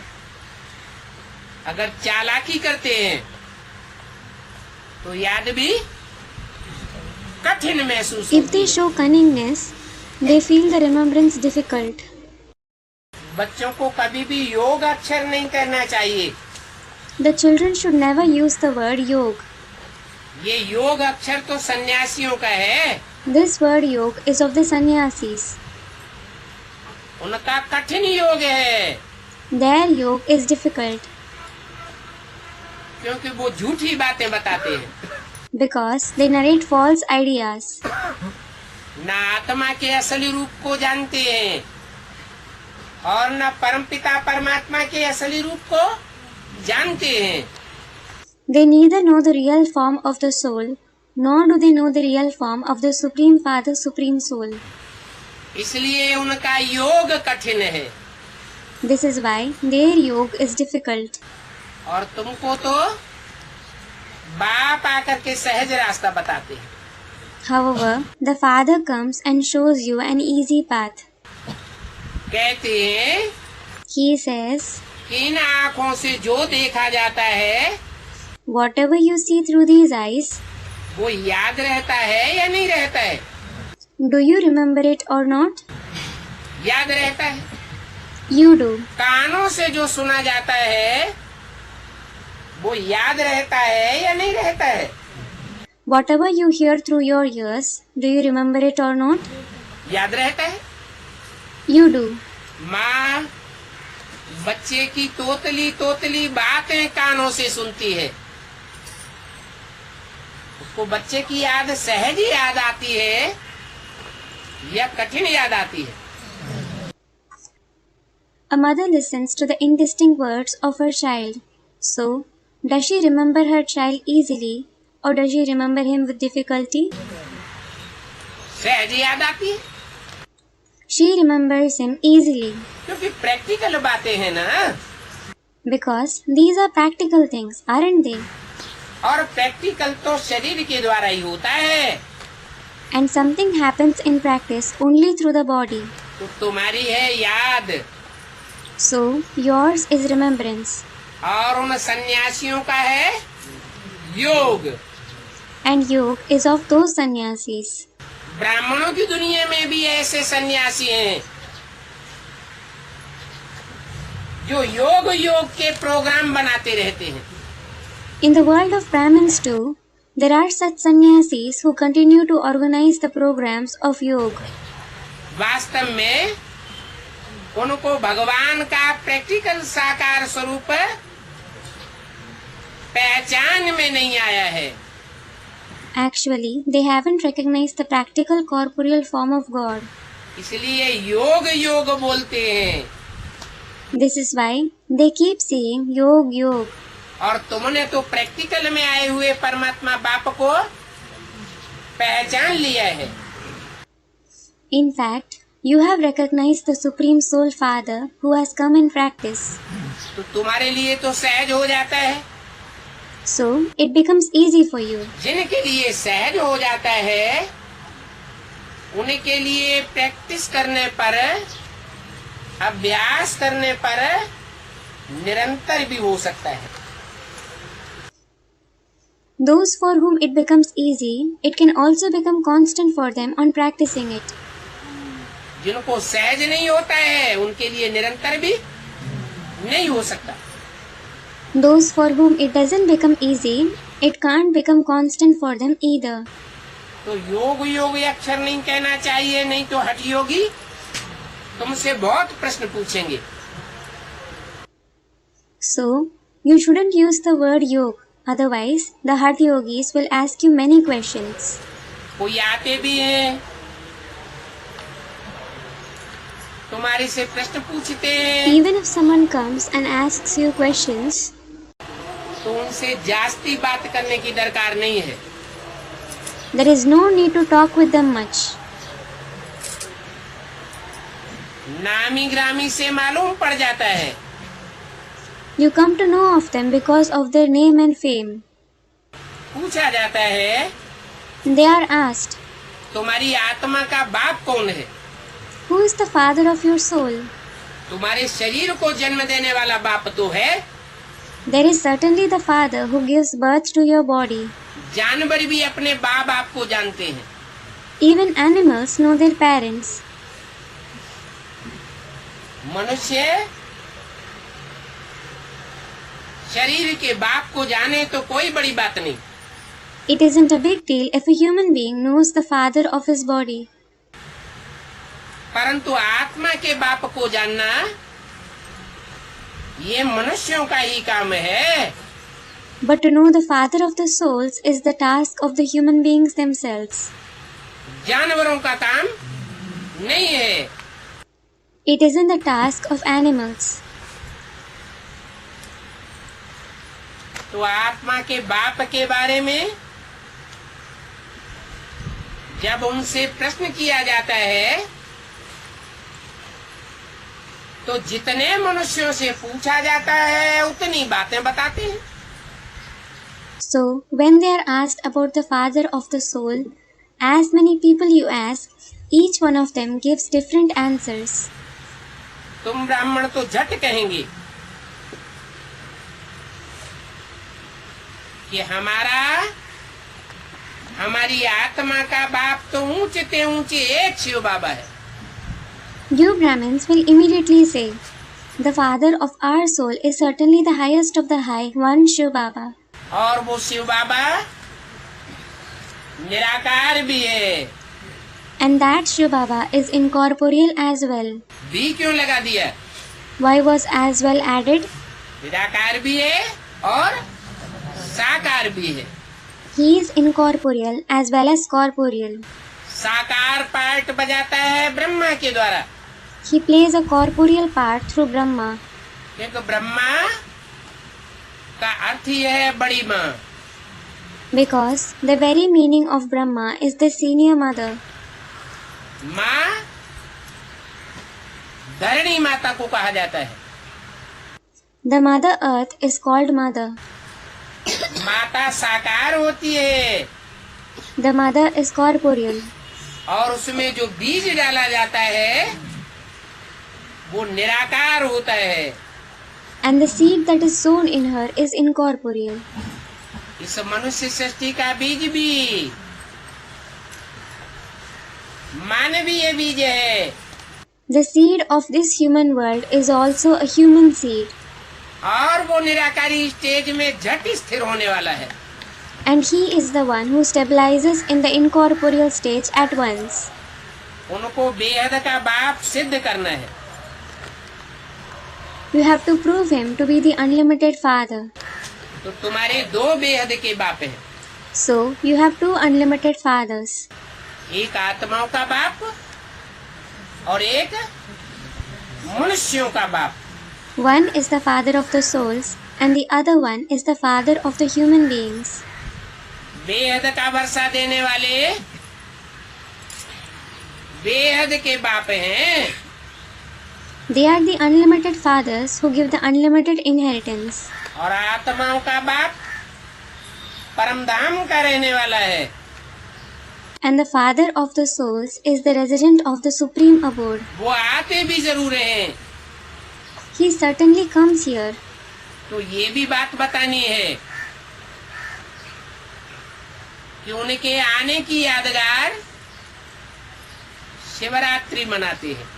अगर चालाकी करते हैं तो याद भी कठिन महसूस If they show cunningness, they feel the remembrance difficult. बच्चों को कभी भी योग अक्षर नहीं करना चाहिए। The children should never use the word yog. ये योग अक्षर तो सन्यासियों का है। This word yog is of the sannyasis. उनका कठिन योग है, Their yog is difficult क्योंकि वो झूठी बातें बताते हैं। because they narrate false ideas. न आत्मा के असली रूप को जानते हैं और न परमपिता परमात्मा के असली रूप को जानते हैं। They neither know the real form of the soul, nor do they know the real form of the Supreme Father, Supreme Soul. इसलिए उनका योग कठिन है। This is why their yog is difficult. और तुमको तो बाप आकर के सहज रास्ता बताते हैं। However, the Father comes and shows you an easy path. कहते हैं He says, कि इन आँखों से जो देखा जाता है whatever you see through these eyes, वो याद रहता है या नहीं रहता है? do you remember it or not? याद रहता है। You do. कानों से जो सुना जाता है वो याद रहता है या नहीं रहता है? Whatever you hear through your ears, do you remember it or not? याद रहता है। You do. माँ बच्चे की तोतली तोतली बातें कानों से सुनती है, उसको बच्चे की याद सहज ही याद आती है या कठिन याद आती है? A mother listens to the indistinct words of her child. So, does she remember her child easily or does she remember him with difficulty? सहज याद आती है She remembers him easily क्योंकि प्रैक्टिकल बातें हैं ना, because these are practical things, aren't they? और practical तो शरीर के द्वारा ही होता है। And something happens in practice only through the body. तो तुम्हारी है याद So, yours is remembrance. और उन सन्यासियों का है योग। And yog is of those sannyasis. ब्राह्मणों की दुनिया में भी ऐसे सन्यासी हैं जो योग के प्रोग्राम बनाते रहते हैं। In the world of Brahmins too, there are such sannyasis who continue to organize the programs of yoga. वास्तव में उनको भगवान का प्रैक्टिकल साकार स्वरूप पहचान में नहीं आया है। Actually, they haven't recognized the practical corporeal form of God. इसलिए योग बोलते हैं। This is why they keep saying yog yog. और तुमने तो प्रैक्टिकल में आए हुए परमात्मा बाप को पहचान लिया है। In fact, you have recognized the Supreme Soul Father who has come in practice. तो तुम्हारे लिए तो सहज हो जाता है। So, it becomes easy for you. जिनके लिए सहज हो जाता है उनके लिए प्रैक्टिस करने पर, अभ्यास करने पर निरंतर भी हो सकता है। Those for whom it becomes easy, it can also become constant for them on practicing it. जिनको सहज नहीं होता है उनके लिए निरंतर भी नहीं हो सकता। Those for whom it doesn't become easy, it can't become constant for them either. तो योग अक्षर नहीं कहना चाहिए, नहीं तो हठ योगी तुमसे बहुत प्रश्न पूछेंगे। So, you shouldn't use the word yog, otherwise the Hatha yogis will ask you many questions. कोई आते भी हैं, तुम्हारे से प्रश्न पूछते हैं, Even if someone comes and asks you questions, तो उनसे जास्ती बात करने की दरकार नहीं है। there is no need to talk with them much. नामी ग्रामी से मालूम पड़ जाता है, You come to know of them because of their name and fame. पूछा जाता है, They are asked, तुम्हारी आत्मा का बाप कौन है? who is the father of your soul? तुम्हारे शरीर को जन्म देने वाला बाप तो है। There is certainly the father who gives birth to your body. जानवर भी अपने बाप बाप को जानते हैं। Even animals know their parents. मनुष्य शरीर के बाप को जाने तो कोई बड़ी बात नहीं, It isn't a big deal if a human being knows the father of his body. परंतु आत्मा के बाप को जानना ये मनुष्यों का ही काम है। But to know the father of the souls is the task of the human beings themselves. जानवरों का काम नहीं है। It isn't the task of animals. तो आत्मा के बाप के बारे में जब उनसे प्रश्न किया जाता है तो जितने मनुष्यों से पूछा जाता है उतनी बातें बताते हैं। So, when they are asked about the father of the soul, as many people you ask, each one of them gives different answers. तुम ब्राह्मण तो झट कहेंगे कि हमारी आत्मा का बाप तो ऊंचे ते ऊंचे एक शिव बाबा है। You Brahmins will immediately say, the father of our soul is certainly the highest of the high, one Shiv Baba. और वो शिव बाबा निराकार भी है। And that Shiv Baba is incorporeal as well. भी क्यों लगा दिया? Why was as well added? निराकार भी है और साकार भी है। He is incorporeal as well as corporeal. साकार पार्ट बजाता है ब्रह्मा के द्वारा, He plays a corporeal part through Brahma. क्योंकि ब्रह्मा का अर्थ ही है बड़ी माँ। Because the very meaning of Brahma is the senior mother. माँ धरणी माता को कहा जाता है। The Mother Earth is called Mother. माता साकार होती है The mother is corporeal. और उसमें जो बीज डाला जाता है वो निराकार होता है। And the seed that is sown in her is incorporeal. इस मनुष्य सृष्टि का बीज भी मानवीय बीज है। The seed of this human world is also a human seed. और वो निराकारी स्टेज में झट स्थिर होने वाला है। And he is the one who stabilizes in the incorporeal stage at once. उनको बेहद का बाप सिद्ध करना है। You have to prove him to be the unlimited father. तो तुम्हारे दो बेहद के बाप हैं, So, you have two unlimited fathers. एक आत्माओं का बाप और एक मनुष्यों का बाप। One is the father of the souls, and the other one is the father of the human beings. बेहद का वर्षा देने वाले बेहद के बाप हैं। They are the unlimited fathers who give the unlimited inheritance. और आत्माओं का बाप परमधाम का रहने वाला है। And the father of the souls is the resident of the supreme abode. वो आते भी जरूर हैं। He certainly comes here. तो ये भी बात बतानी है कि उनके आने की यादगार शिवरात्रि मनाते हैं।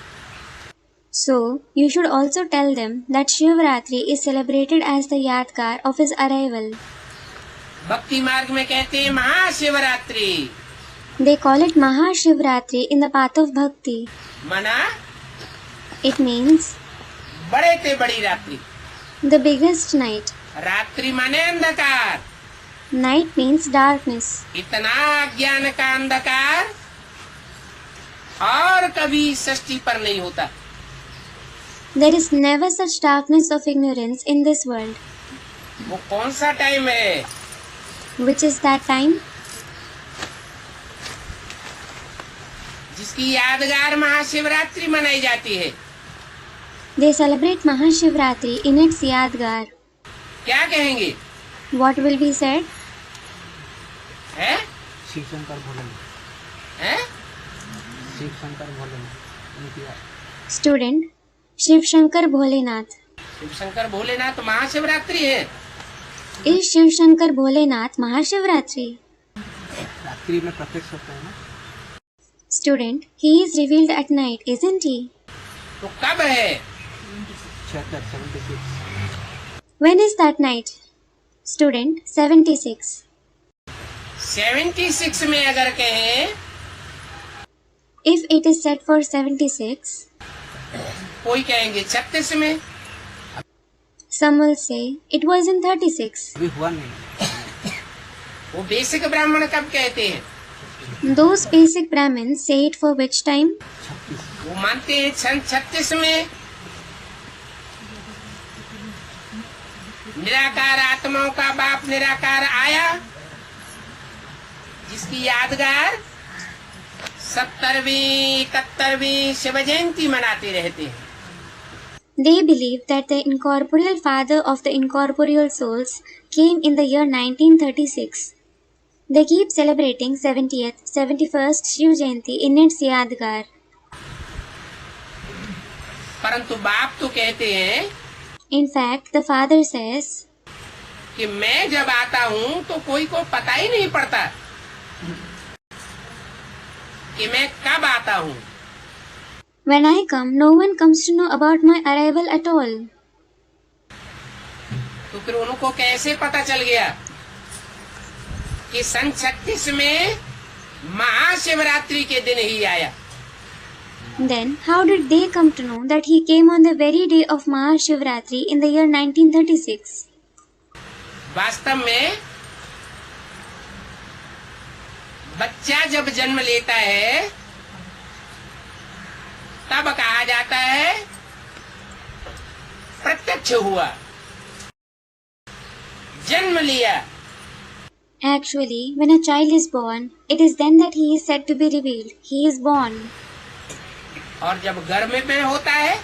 So, you should also tell them that Shivratri is celebrated as the yadgar of his arrival. भक्ति मार्ग में कहते हैं Mahashivratri. They call it Mahashivratri in the path of bhakti. मना It means बड़े ते बड़ी रात्रि। The biggest night. रात्रि माने अंधकार. Night means darkness. इतना अज्ञान का अंधकार और कभी सृष्टि पर नहीं होता. There is never such darkness of ignorance in this world. वो कौन सा टाइम है? Which is that time? जिसकी यादगार महाशिवरात्रि मनाई जाती है. They celebrate Mahashivratri in its Yadgar. क्या कहेंगे? What will be said? है? शिव शंकर भोलेनाथ. है? शिव शंकर भोलेनाथ उनकी याद. Student, Shiv Shankar Bholenath. Shiv Shankar Bholenath Mahashivratri है. Is Shiv Shankar Bholenath Mahashivratri? रात्रि में प्रत्यक्ष होता है ना. Student, he is revealed at night, isn't he? तो कब है? 76. When is that night? Student, 76. 76 में अगर कहें, If it is set for 76, कोई कहेंगे 36 में. some will say it was in 36. अभी हुआ नहीं. वो बेसिक ब्राह्मण कब कहते हैं? Those basic Brahmins say it for which time? 36. वो मानते हैं सन 36 में निराकार आत्माओं का बाप निराकार आया, जिसकी यादगार 70वीं 71वीं शिव जयंती मनाते रहते हैं. They believe that the incorporeal father of the incorporeal souls came in the year 1936. They keep celebrating 70th, 71st Shiv Jayanti in its Yadgar. परंतु बाप तो कहते हैं In fact, the father says, कि मैं जब आता हूँ तो कोई को पता ही नहीं पड़ता कि मैं कब आता हूँ. when I come, no one comes to know about my arrival at all. तो फिर उनको कैसे पता चल गया कि सन 36 में महाशिवरात्रि के दिन ही आया? Then, how did they come to know that he came on the very day of Mahashivratri in the year 1936? वास्तव में बच्चा जब जन्म लेता है तब कहा जाता है प्रत्यक्ष हुआ, जन्म लिया. Actually, when a child is born, it is then that he is said to be revealed. He is born. और जब गर्भ में होता है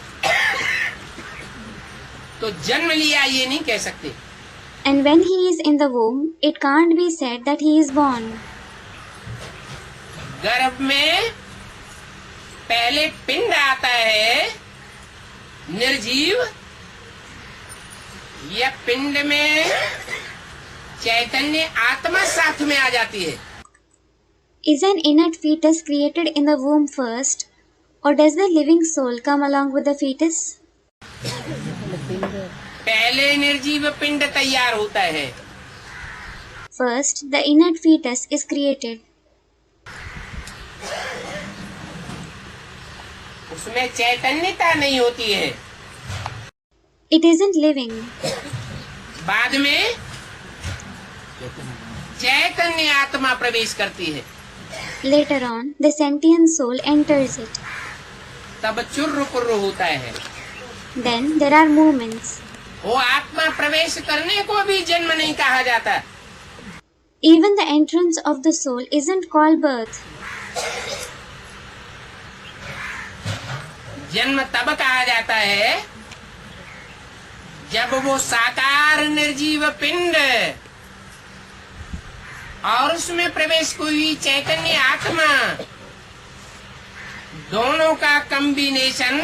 तो जन्म लिया ये नहीं कह सकते. And when he is in the womb, it can't be said that he is born. गर्भ में पहले पिंड आता है निर्जीव, या पिंड में चैतन्य आत्मा साथ में आ जाती है. Is an inert fetus created in the womb first, or does the living soul come along with the fetus? पहले निर्जीव पिंड तैयार होता है. First, the inert fetus is created. उसमें चैतन्यता नहीं होती है. It isn't living. बाद में चैतन्य आत्मा प्रवेश करती है. Later on, the sentient soul enters it. तब चुर्र पुर्र होता है. Then there are movements. वो आत्मा प्रवेश करने को भी जन्म नहीं कहा जाता. Even the entrance of the soul isn't called birth. जन्म तब कहा जाता है जब वो साकार निर्जीव पिंड और उसमें प्रवेश हुई चैतन्य आत्मा, दोनों का कॉम्बिनेशन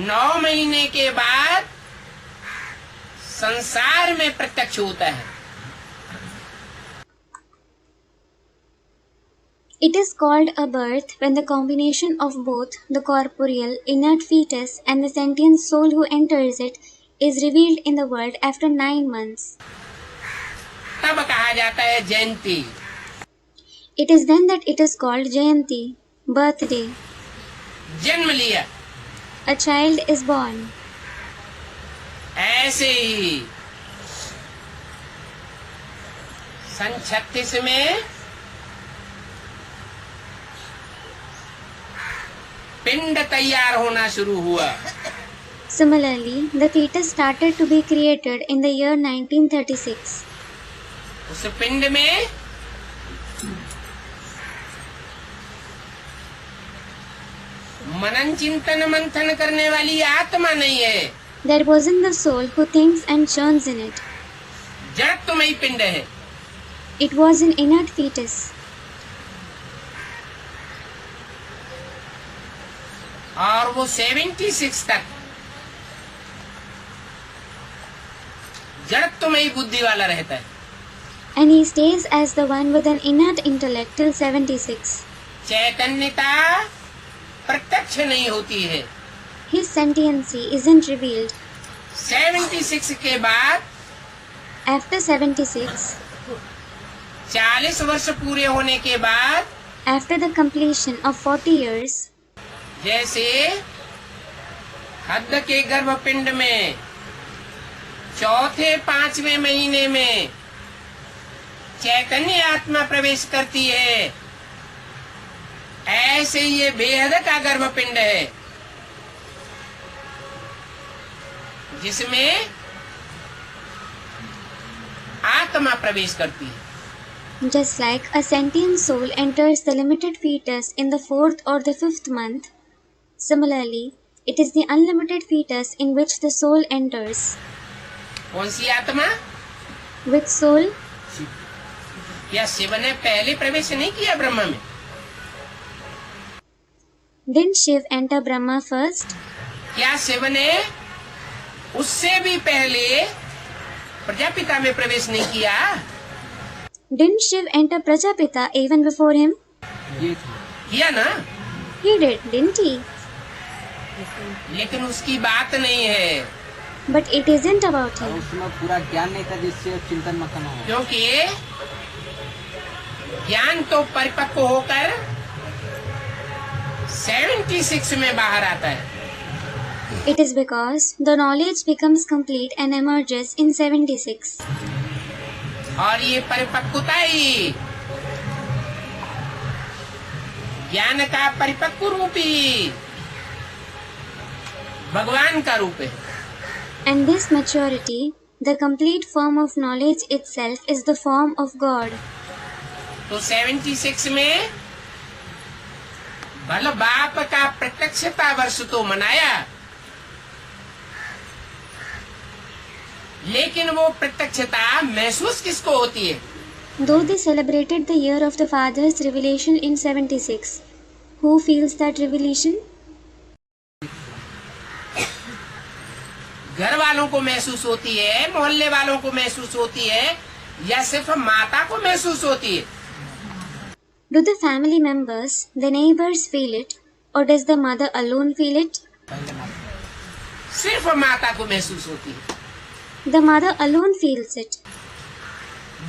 9 महीने के बाद संसार में प्रत्यक्ष होता है. It is called a birth when the combination of both the corporeal inert fetus and the sentient soul who enters it is revealed in the world after 9 months. तब कहा जाता है जयंती. It is then that it is called Jayanti, birthday. जन्म लिया. A child is born. ऐसे ही सन 36 में पिंड तैयार होना शुरू हुआ। Similarly, the fetus started to be created in the year 1936. उस पिंड में मनन चिंतन मंथन करने वाली आत्मा नहीं है, There wasn't the soul who thinks and churns in it. जड़त्वमयी पिंड है। It was an inert fetus. और वो 76 तक जड़त्वमयी बुद्धि वाला रहता है। And he stays as the one with an inert intellect till 76. चैतन्यता प्रत्यक्ष नहीं होती है। His sentiency isn't revealed. 76 के बाद After 76, 40 वर्ष पूरे होने के बाद after the completion of 40 years, जैसे हद के गर्भपिंड में चौथे 5वें महीने में चैतन्य आत्मा प्रवेश करती है, ऐसे ये बेहद का गर्भपिंड है जिसमें आत्मा प्रवेश करती है। just like a sentient soul enters the limited fetus in the 4th or the 5th month, similarly, it is the unlimited fetus in which the soul enters. कौन सी आत्मा? Which soul? क्या शिव ने पहले प्रवेश नहीं किया ब्रह्मा में? Didn't Shiv enter Brahma first? क्या शिव ने उससे भी पहले प्रजापिता में प्रवेश नहीं किया? Didn't Shiv enter Prajapita even before him? ये था। किया ना, He did, didn't he? लेकिन उसकी बात नहीं है, But it isn't about और him. उसमें पूरा ज्ञान नहीं था जिससे चिंतन मथन हो। क्योंकि ज्ञान तो परिपक्व होकर 76 में बाहर आता है। It is because the knowledge becomes complete and emerges in 76. और ये परिपक्वता ही ज्ञान का परिपक्व रूप ही भगवान का रूप है। And this maturity, the complete form of knowledge itself, is the form of God. तो 76 में भल बाप का प्रत्यक्षता वर्ष तो मनाया, लेकिन वो प्रत्यक्षता महसूस किसको होती है? Though they celebrated the year of the Father's revelation in 76, who feels that revelation? घर वालों को महसूस होती है, मोहल्ले वालों को महसूस होती है, या सिर्फ माता को महसूस होती है? Do the family members, the neighbors feel it, or does the mother alone feel it? सिर्फ माता को महसूस होती है, The mother alone feels it.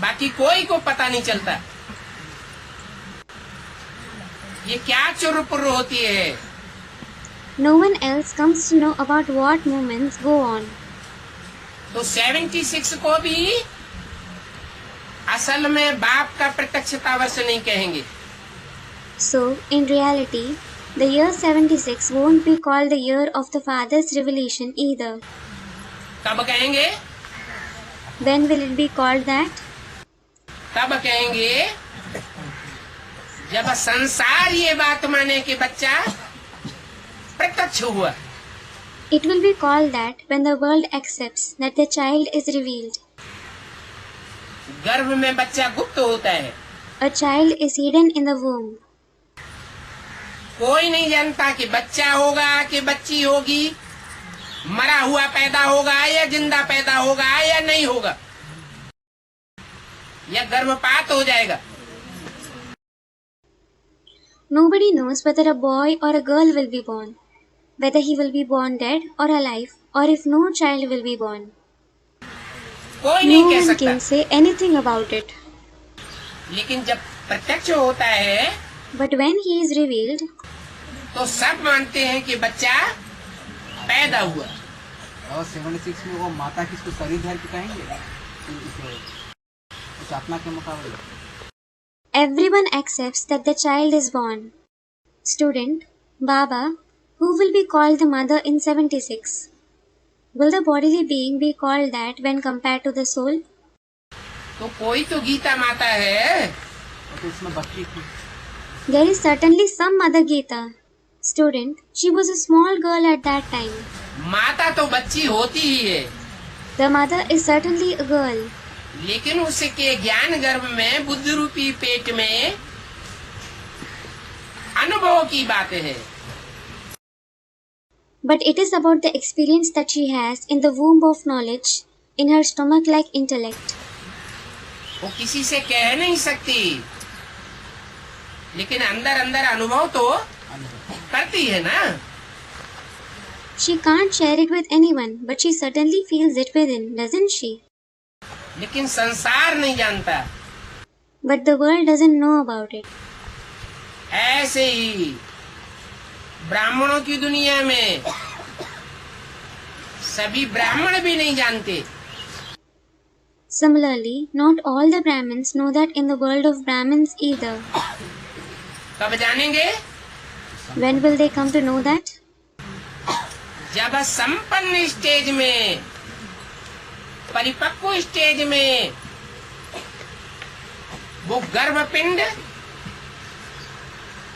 बाकी कोई को पता नहीं चलता ये क्या चुरुपुर होती है। No one else comes to know about what movements go on. तो 76 को भी असल में बाप का प्रत्यक्षता वर्ष नहीं कहेंगे। So, in reality, the year 76 won't be called the year of the Father's revelation either. कब कहेंगे? When will it be called that? तब कहेंगे जब संसार ये बात माने कि बच्चा प्रत्यक्ष हुआ। It will be called that when the world accepts that the child is revealed. गर्भ में बच्चा गुप्त होता है, A child is hidden in the womb. कोई नहीं जानता कि बच्चा होगा कि बच्ची होगी, मरा हुआ पैदा होगा या जिंदा पैदा होगा या नहीं होगा, या गर्भपात हो जाएगा। Nobody knows whether a boy or a girl will be born, whether he will be born dead or alive, or if no child will be born. कोई No नहीं कह one सकता। can say anything about it. लेकिन जब प्रत्यक्ष होता है But when he is revealed, तो सब मानते हैं कि बच्चा पैदा हुआ। और 76 में वो माता किसको शरीर धर के कहेंगे उस आत्मा के मुकाबले। Everyone accepts that the child is born. Student, Baba, who will be called the mother in 76? Will the bodily being be called that when compared to the soul? तो कोई तो गीता माता है। तो इसमें बच्ची थी। There is certainly some Mother Gita. Student, she was a small girl at that time. माता तो बच्ची होती ही है, The mother is certainly a girl. लेकिन उसके ज्ञान गर्भ में बुद्धि रूपी पेट में अनुभव की बात है। But it is about the experience that she has in the womb of knowledge, in her stomach-like intellect. वो किसी से कह नहीं सकती, लेकिन अंदर अंदर अनुभव तो करती है ना। She can't share it with anyone, but she certainly feels it within, doesn't she? लेकिन संसार नहीं जानता। But the world doesn't know about it. ऐसे ही ब्राह्मणों की दुनिया में सभी ब्राह्मण भी नहीं जानते। Similarly, not all the Brahmins know that in the world of Brahmins either. कब जानेंगे? When will they come to know that? जब संपन्न स्टेज में, परिपक्व स्टेज में वो गर्भपिंड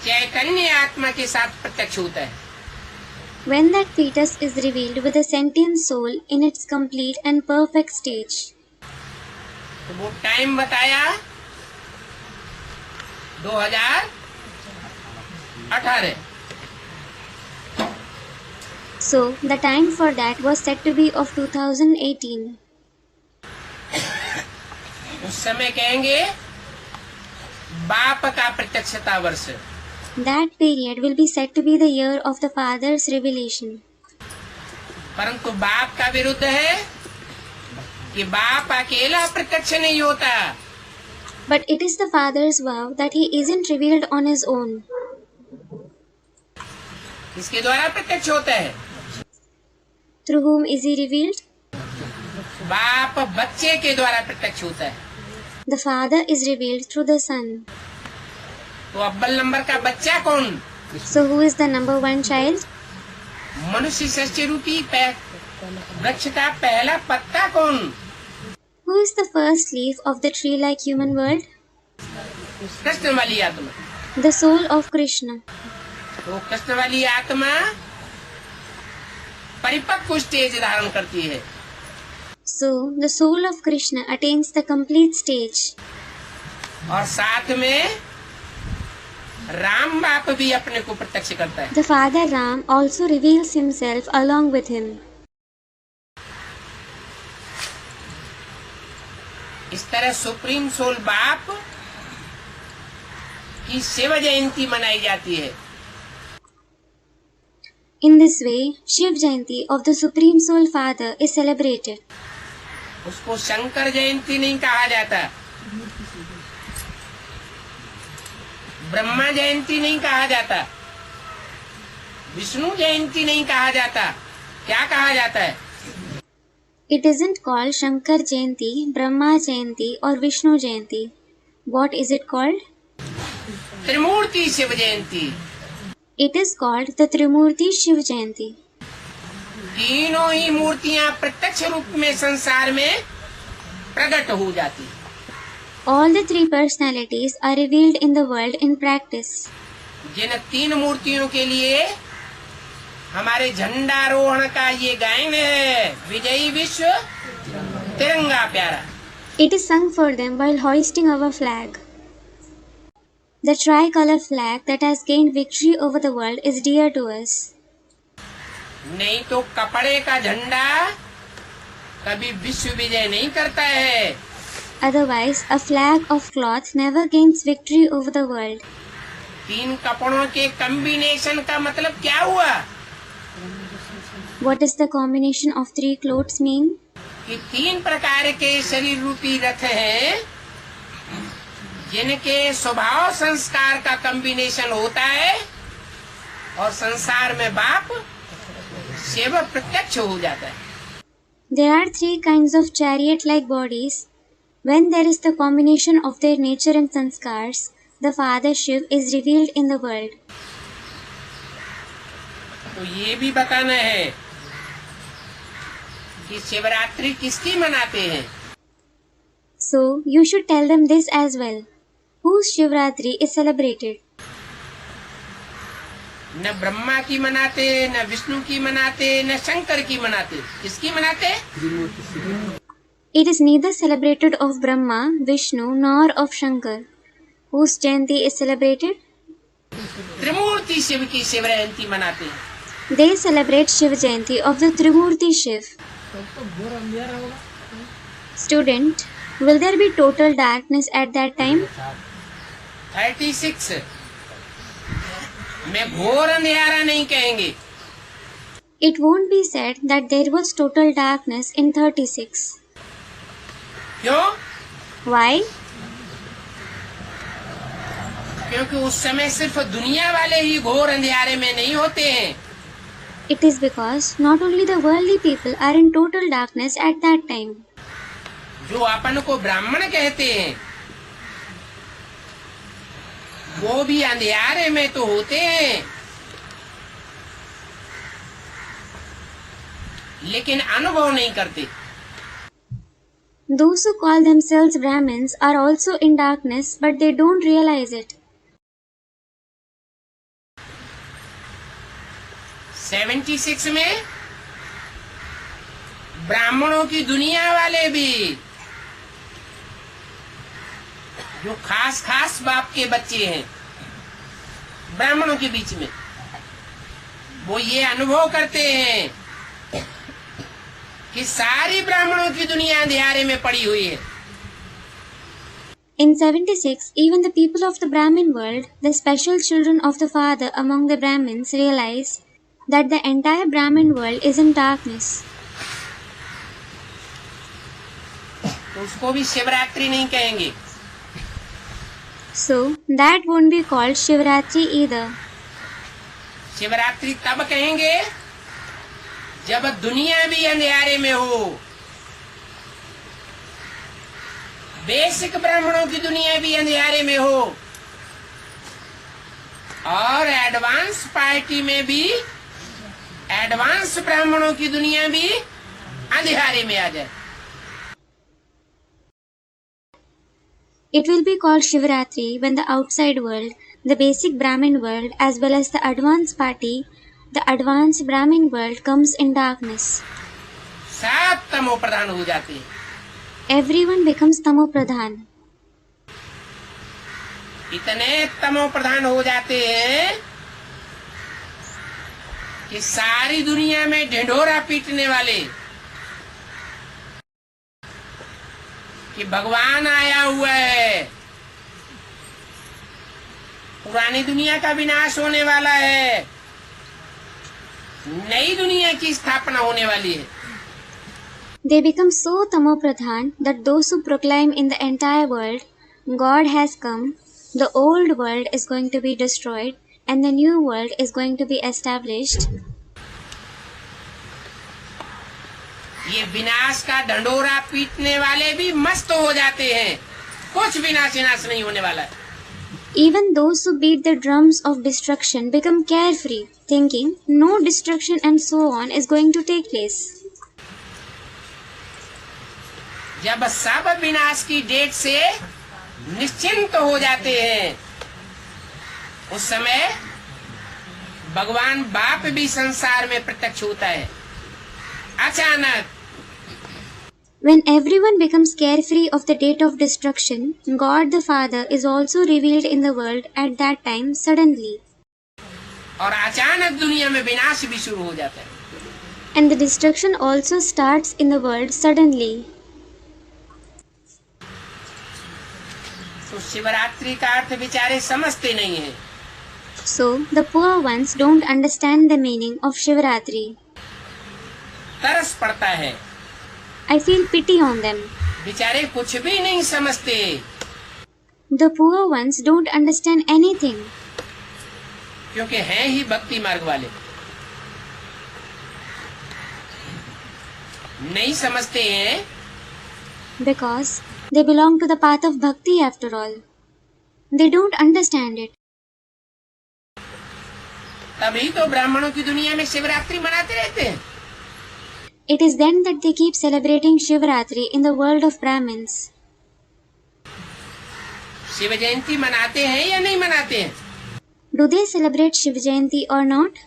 चैतन्य आत्मा के साथ प्रत्यक्ष होता है। When that fetus is revealed with a sentient soul in its complete and perfect stage. तो वो टाइम बताया 2018। So, the time for that was said to be of 2018. उस समय कहेंगे बाप का प्रत्यक्षता वर्ष। That period will be said to be the year of the Father's revelation. परंतु बाप का विरुद्ध है कि बाप अकेला प्रत्यक्ष नहीं होता। But it is the Father's vow that He isn't revealed on His own. इसके द्वारा प्रत्यक्ष होता है। Through whom is He revealed? बाप बच्चे के द्वारा प्रत्यक्ष होता है। The Father is revealed through the Son. तो अव्वल नंबर का बच्चा कौन? So who is the number one child? मनुष्य सृष्टि रूपी वृक्ष का पहला पत्ता कौन? Who is the first leaf of the tree-like human world? Krishna वाली आत्मा। The soul of Krishna. तो कृष्ण वाली आत्मा परिपक्व स्टेज धारण करती है। So, the soul of Krishna attains the complete stage. और साथ में राम बाप भी अपने को प्रत्यक्ष करता है। The Father Ram also reveals himself along with him. इस तरह सुप्रीम सोल बाप की शिव जयंती मनाई जाती है। In this way, Shiv Jayanti of the Supreme Soul Father is celebrated. उसको शंकर जयंती नहीं कहा जाता, ब्रह्मा जयंती नहीं कहा जाता, विष्णु जयंती नहीं कहा जाता। क्या कहा जाता है? It isn't called Shankar Jayanti, Brahma Jayanti or Vishnu Jayanti. What is it called? Trimurti Shiv Jayanti. It is called the Trimurti Shiv Jayanti. तीनों ही मूर्तियां प्रत्यक्ष रूप में संसार में प्रकट हो जाती। All the three personalities are revealed in the world in practice. जिन तीन मूर्तियों के लिए हमारे झंडारोहण का ये गायन है, विजयी विश्व तिरंगा प्यारा। It is sung for them while hoisting our flag. The tricolor flag that has gained victory over the world is dear to us. नहीं तो कपड़े का झंडा कभी विश्व विजय नहीं करता है। Otherwise, a flag of cloth never gains victory over the world. तीन कपड़ों के कॉम्बिनेशन का मतलब क्या हुआ? What does the combination of three clothes mean? कि तीन प्रकार के शरीर रूपी रथ हैं, जिनके स्वभाव संस्कार का कॉम्बिनेशन होता है और संसार में बाप शिव प्रत्यक्ष हो जाता है। There are three kinds of chariot-like bodies. When there is the combination of their nature and sanskars, the Father Shiv is revealed in the world. तो ये भी बताना है कि शिवरात्रि किसकी मनाते हैं. So, you should tell them this as well. Whose Shivratri is celebrated? न ब्रह्मा की मनाते, न विष्णु की मनाते, न शंकर की मनाते. किसकी मनाते? It is neither celebrated of Brahma, Vishnu, nor of Shankar. Whose Jayanti is celebrated? त्रिमूर्ति शिव की शिव जयंती मनाते हैं. They celebrate Shiv Jayanti of the Trimurti Shiv. Student, will there be total darkness at that time? 36 में घोर अंधेरा नहीं कहेंगे. It won't be said that there was total darkness in 36. क्यों? Why? क्योंकि उस समय सिर्फ दुनिया वाले ही घोर अंधेरे में नहीं होते हैं. It is because not only the worldly people are in total darkness at that time. जो अपन को ब्राह्मण कहते हैं वो भी अंधेरे में तो होते हैं, लेकिन अनुभव नहीं करते. Those who call themselves Brahmins are also in darkness, but they don't realize it. 76 में ब्राह्मणों की दुनिया वाले भी जो खास खास बाप के बच्चे हैं ब्राह्मणों के बीच में, वो ये अनुभव करते हैं कि सारी ब्राह्मणों की दुनिया अंधेरे में पड़ी हुई है. In 76, even the people of the Brahmin world, the special children of the Father among the Brahmins, realize that the entire Brahmin world is in darkness. तो उसको भी शिवरात्रि नहीं कहेंगे. So, that won't be called Shivratri either. Shivratri तब कहेंगे जब दुनिया भी अंधेरे में हो. बेसिक ब्राह्मणों की दुनिया भी अंधेरे में हो और एडवांस पार्टी में भी एडवांस ब्राह्मणों की दुनिया भी अंधेरे में आ जाए. It will be called Shivratri when the outside world, the basic Brahmin world, as well as the advanced party, the advanced Brahmin world, comes in darkness. सब तमो प्रधान हो जाते हैं. Everyone becomes Tamo Pradhan. इतने तमो प्रधान हो जाते हैं कि सारी दुनिया में ढिंढोरा पीटने वाले कि भगवान आया हुआ है, पुरानी दुनिया का विनाश होने वाला है, नई दुनिया की स्थापना होने वाली है. They become so Tamo Pradhan that those who proclaim in the entire world, God has come, the old world is going to be destroyed and the new world is going to be established. ये विनाश का ढंढोरा पीटने वाले भी मस्त हो जाते हैं. कुछ विनाश नहीं होने वाला है. Even those who beat the drums of destruction become carefree, thinking no destruction and so on is going to take place. जब सब विनाश की डेट से निश्चिंत हो जाते हैं उस समय भगवान बाप भी संसार में प्रत्यक्ष होता है. अचानक When everyone becomes carefree of the date of destruction, God the Father is also revealed in the world at that time suddenly. और अचानक दुनिया में विनाश भी शुरू हो जाता है. And the destruction also starts in the world suddenly. तो शिवरात्रि का अर्थ बेचारे समझते नहीं है. So, the poor ones don't understand the meaning of Shivratri. तरस पड़ता है. I feel pity on them. बेचारे कुछ भी नहीं समझते. The poor ones don't understand anything. क्योंकि हैं ही भक्ति मार्ग वाले. नहीं समझते हैं, because they belong to the path of bhakti after all. They don't understand it. तभी तो ब्राह्मणों की दुनिया में शिवरात्रि मनाते रहते हैं। It is then that they keep celebrating Shivratri in the world of Brahmins. Shiv Jayanti मनाते हैं या नहीं मनाते हैं? Do they celebrate Shiv Jayanti or not?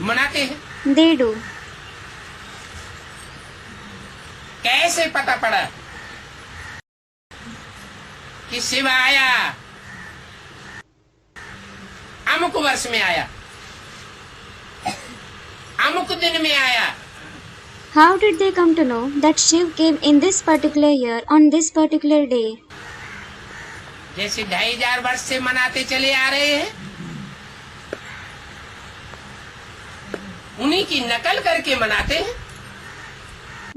मनाते हैं। They do. कैसे पता पड़ा कि शिव आया, अमुक वर्ष में आया, अमुक दिन में आया? How did they come to know that Shiv came in this particular year on this particular day? जैसे 2500 वर्ष से मनाते चले आ रहे हैं, उन्हीं की नकल करके मनाते हैं।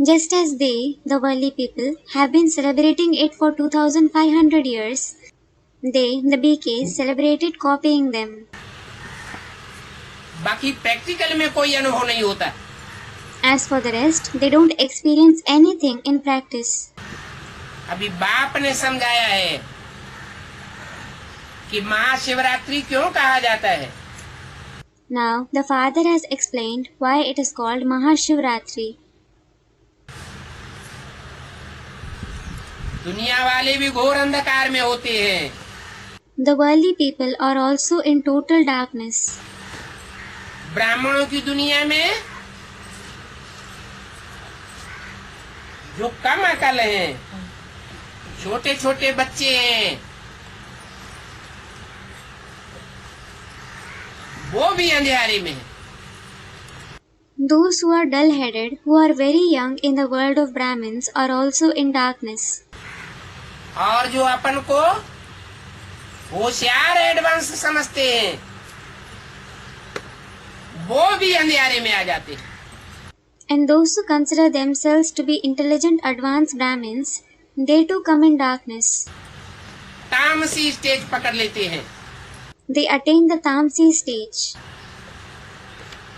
Just as they, the worldly people, have been celebrating it for 2500 years, they, the BKs, celebrated copying them. बाकी प्रैक्टिकल में कोई अनुभव नहीं होता। As for the rest, they don't experience anything in practice. अभी बाप ने समझाया है कि महाशिवरात्रि क्यों कहा जाता है। Now, the father has explained why it is called Mahashivratri. दुनिया वाले भी घोर अंधकार में होते हैं। The worldly people are also in total darkness. ब्राह्मणों की दुनिया में जो कम अकल हैं, छोटे छोटे बच्चे हैं, वो भी अंधेरे में हैं। Those who are dull-headed, who are very young in the world of Brahmins, are also in darkness. और जो अपन को होशियार एडवांस समझते हैं, वो भी अंधेरे में आ जाते हैं। And those who consider themselves to be intelligent advanced Brahmins, they too come in darkness. तामसी स्टेज पकड़ लेते हैं। They attain the Tamsi stage.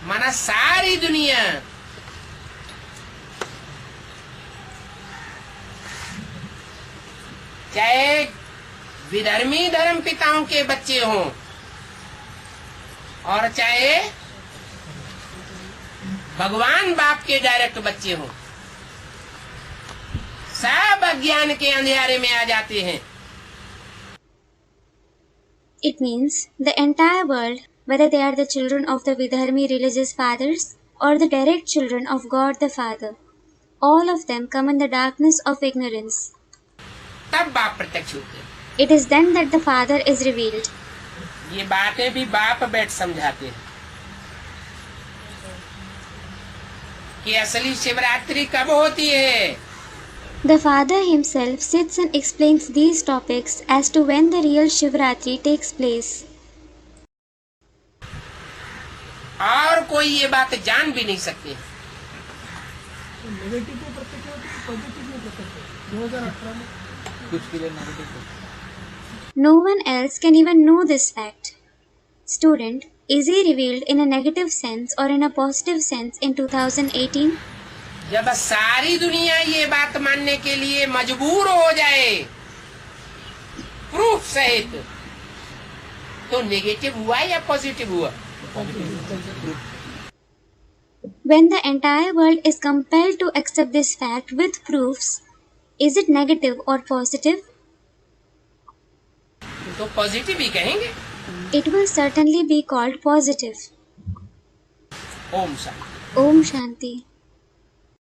माना सारी दुनिया चाहे विधर्मी धर्म पिताओं के बच्चे हों और चाहे भगवान बाप के डायरेक्ट बच्चे हों, सब अज्ञान के अंधेरे में आ जाते हैं। It means the entire world, whether they are the children of the Vidharmi religious fathers or the direct children of God the Father, all of them come in the darkness of ignorance. तब बाप प्रत्यक्ष होते हैं। It is then that the Father is revealed. ये बातें भी बाप बैठ समझाते हैं कि असली शिवरात्रि कब होती है। The Father himself sits and explains these topics as to when the real Shivratri takes place. और कोई ये बात जान भी नहीं सकते। कुछ के लिए negative. No one else can even know this fact. Student, is he revealed in a negative sense or in a positive sense in 2018? जब सारी दुनिया ये बात मानने के लिए मजबूर हो जाए प्रूफ सहित, तो नेगेटिव हुआ या पॉजिटिव हुआ? When the entire world is compelled to accept this fact with proofs, is it negative or positive? तो पॉजिटिव ही कहेंगे। It will certainly be called positive. Om Shanti. Om Shanti.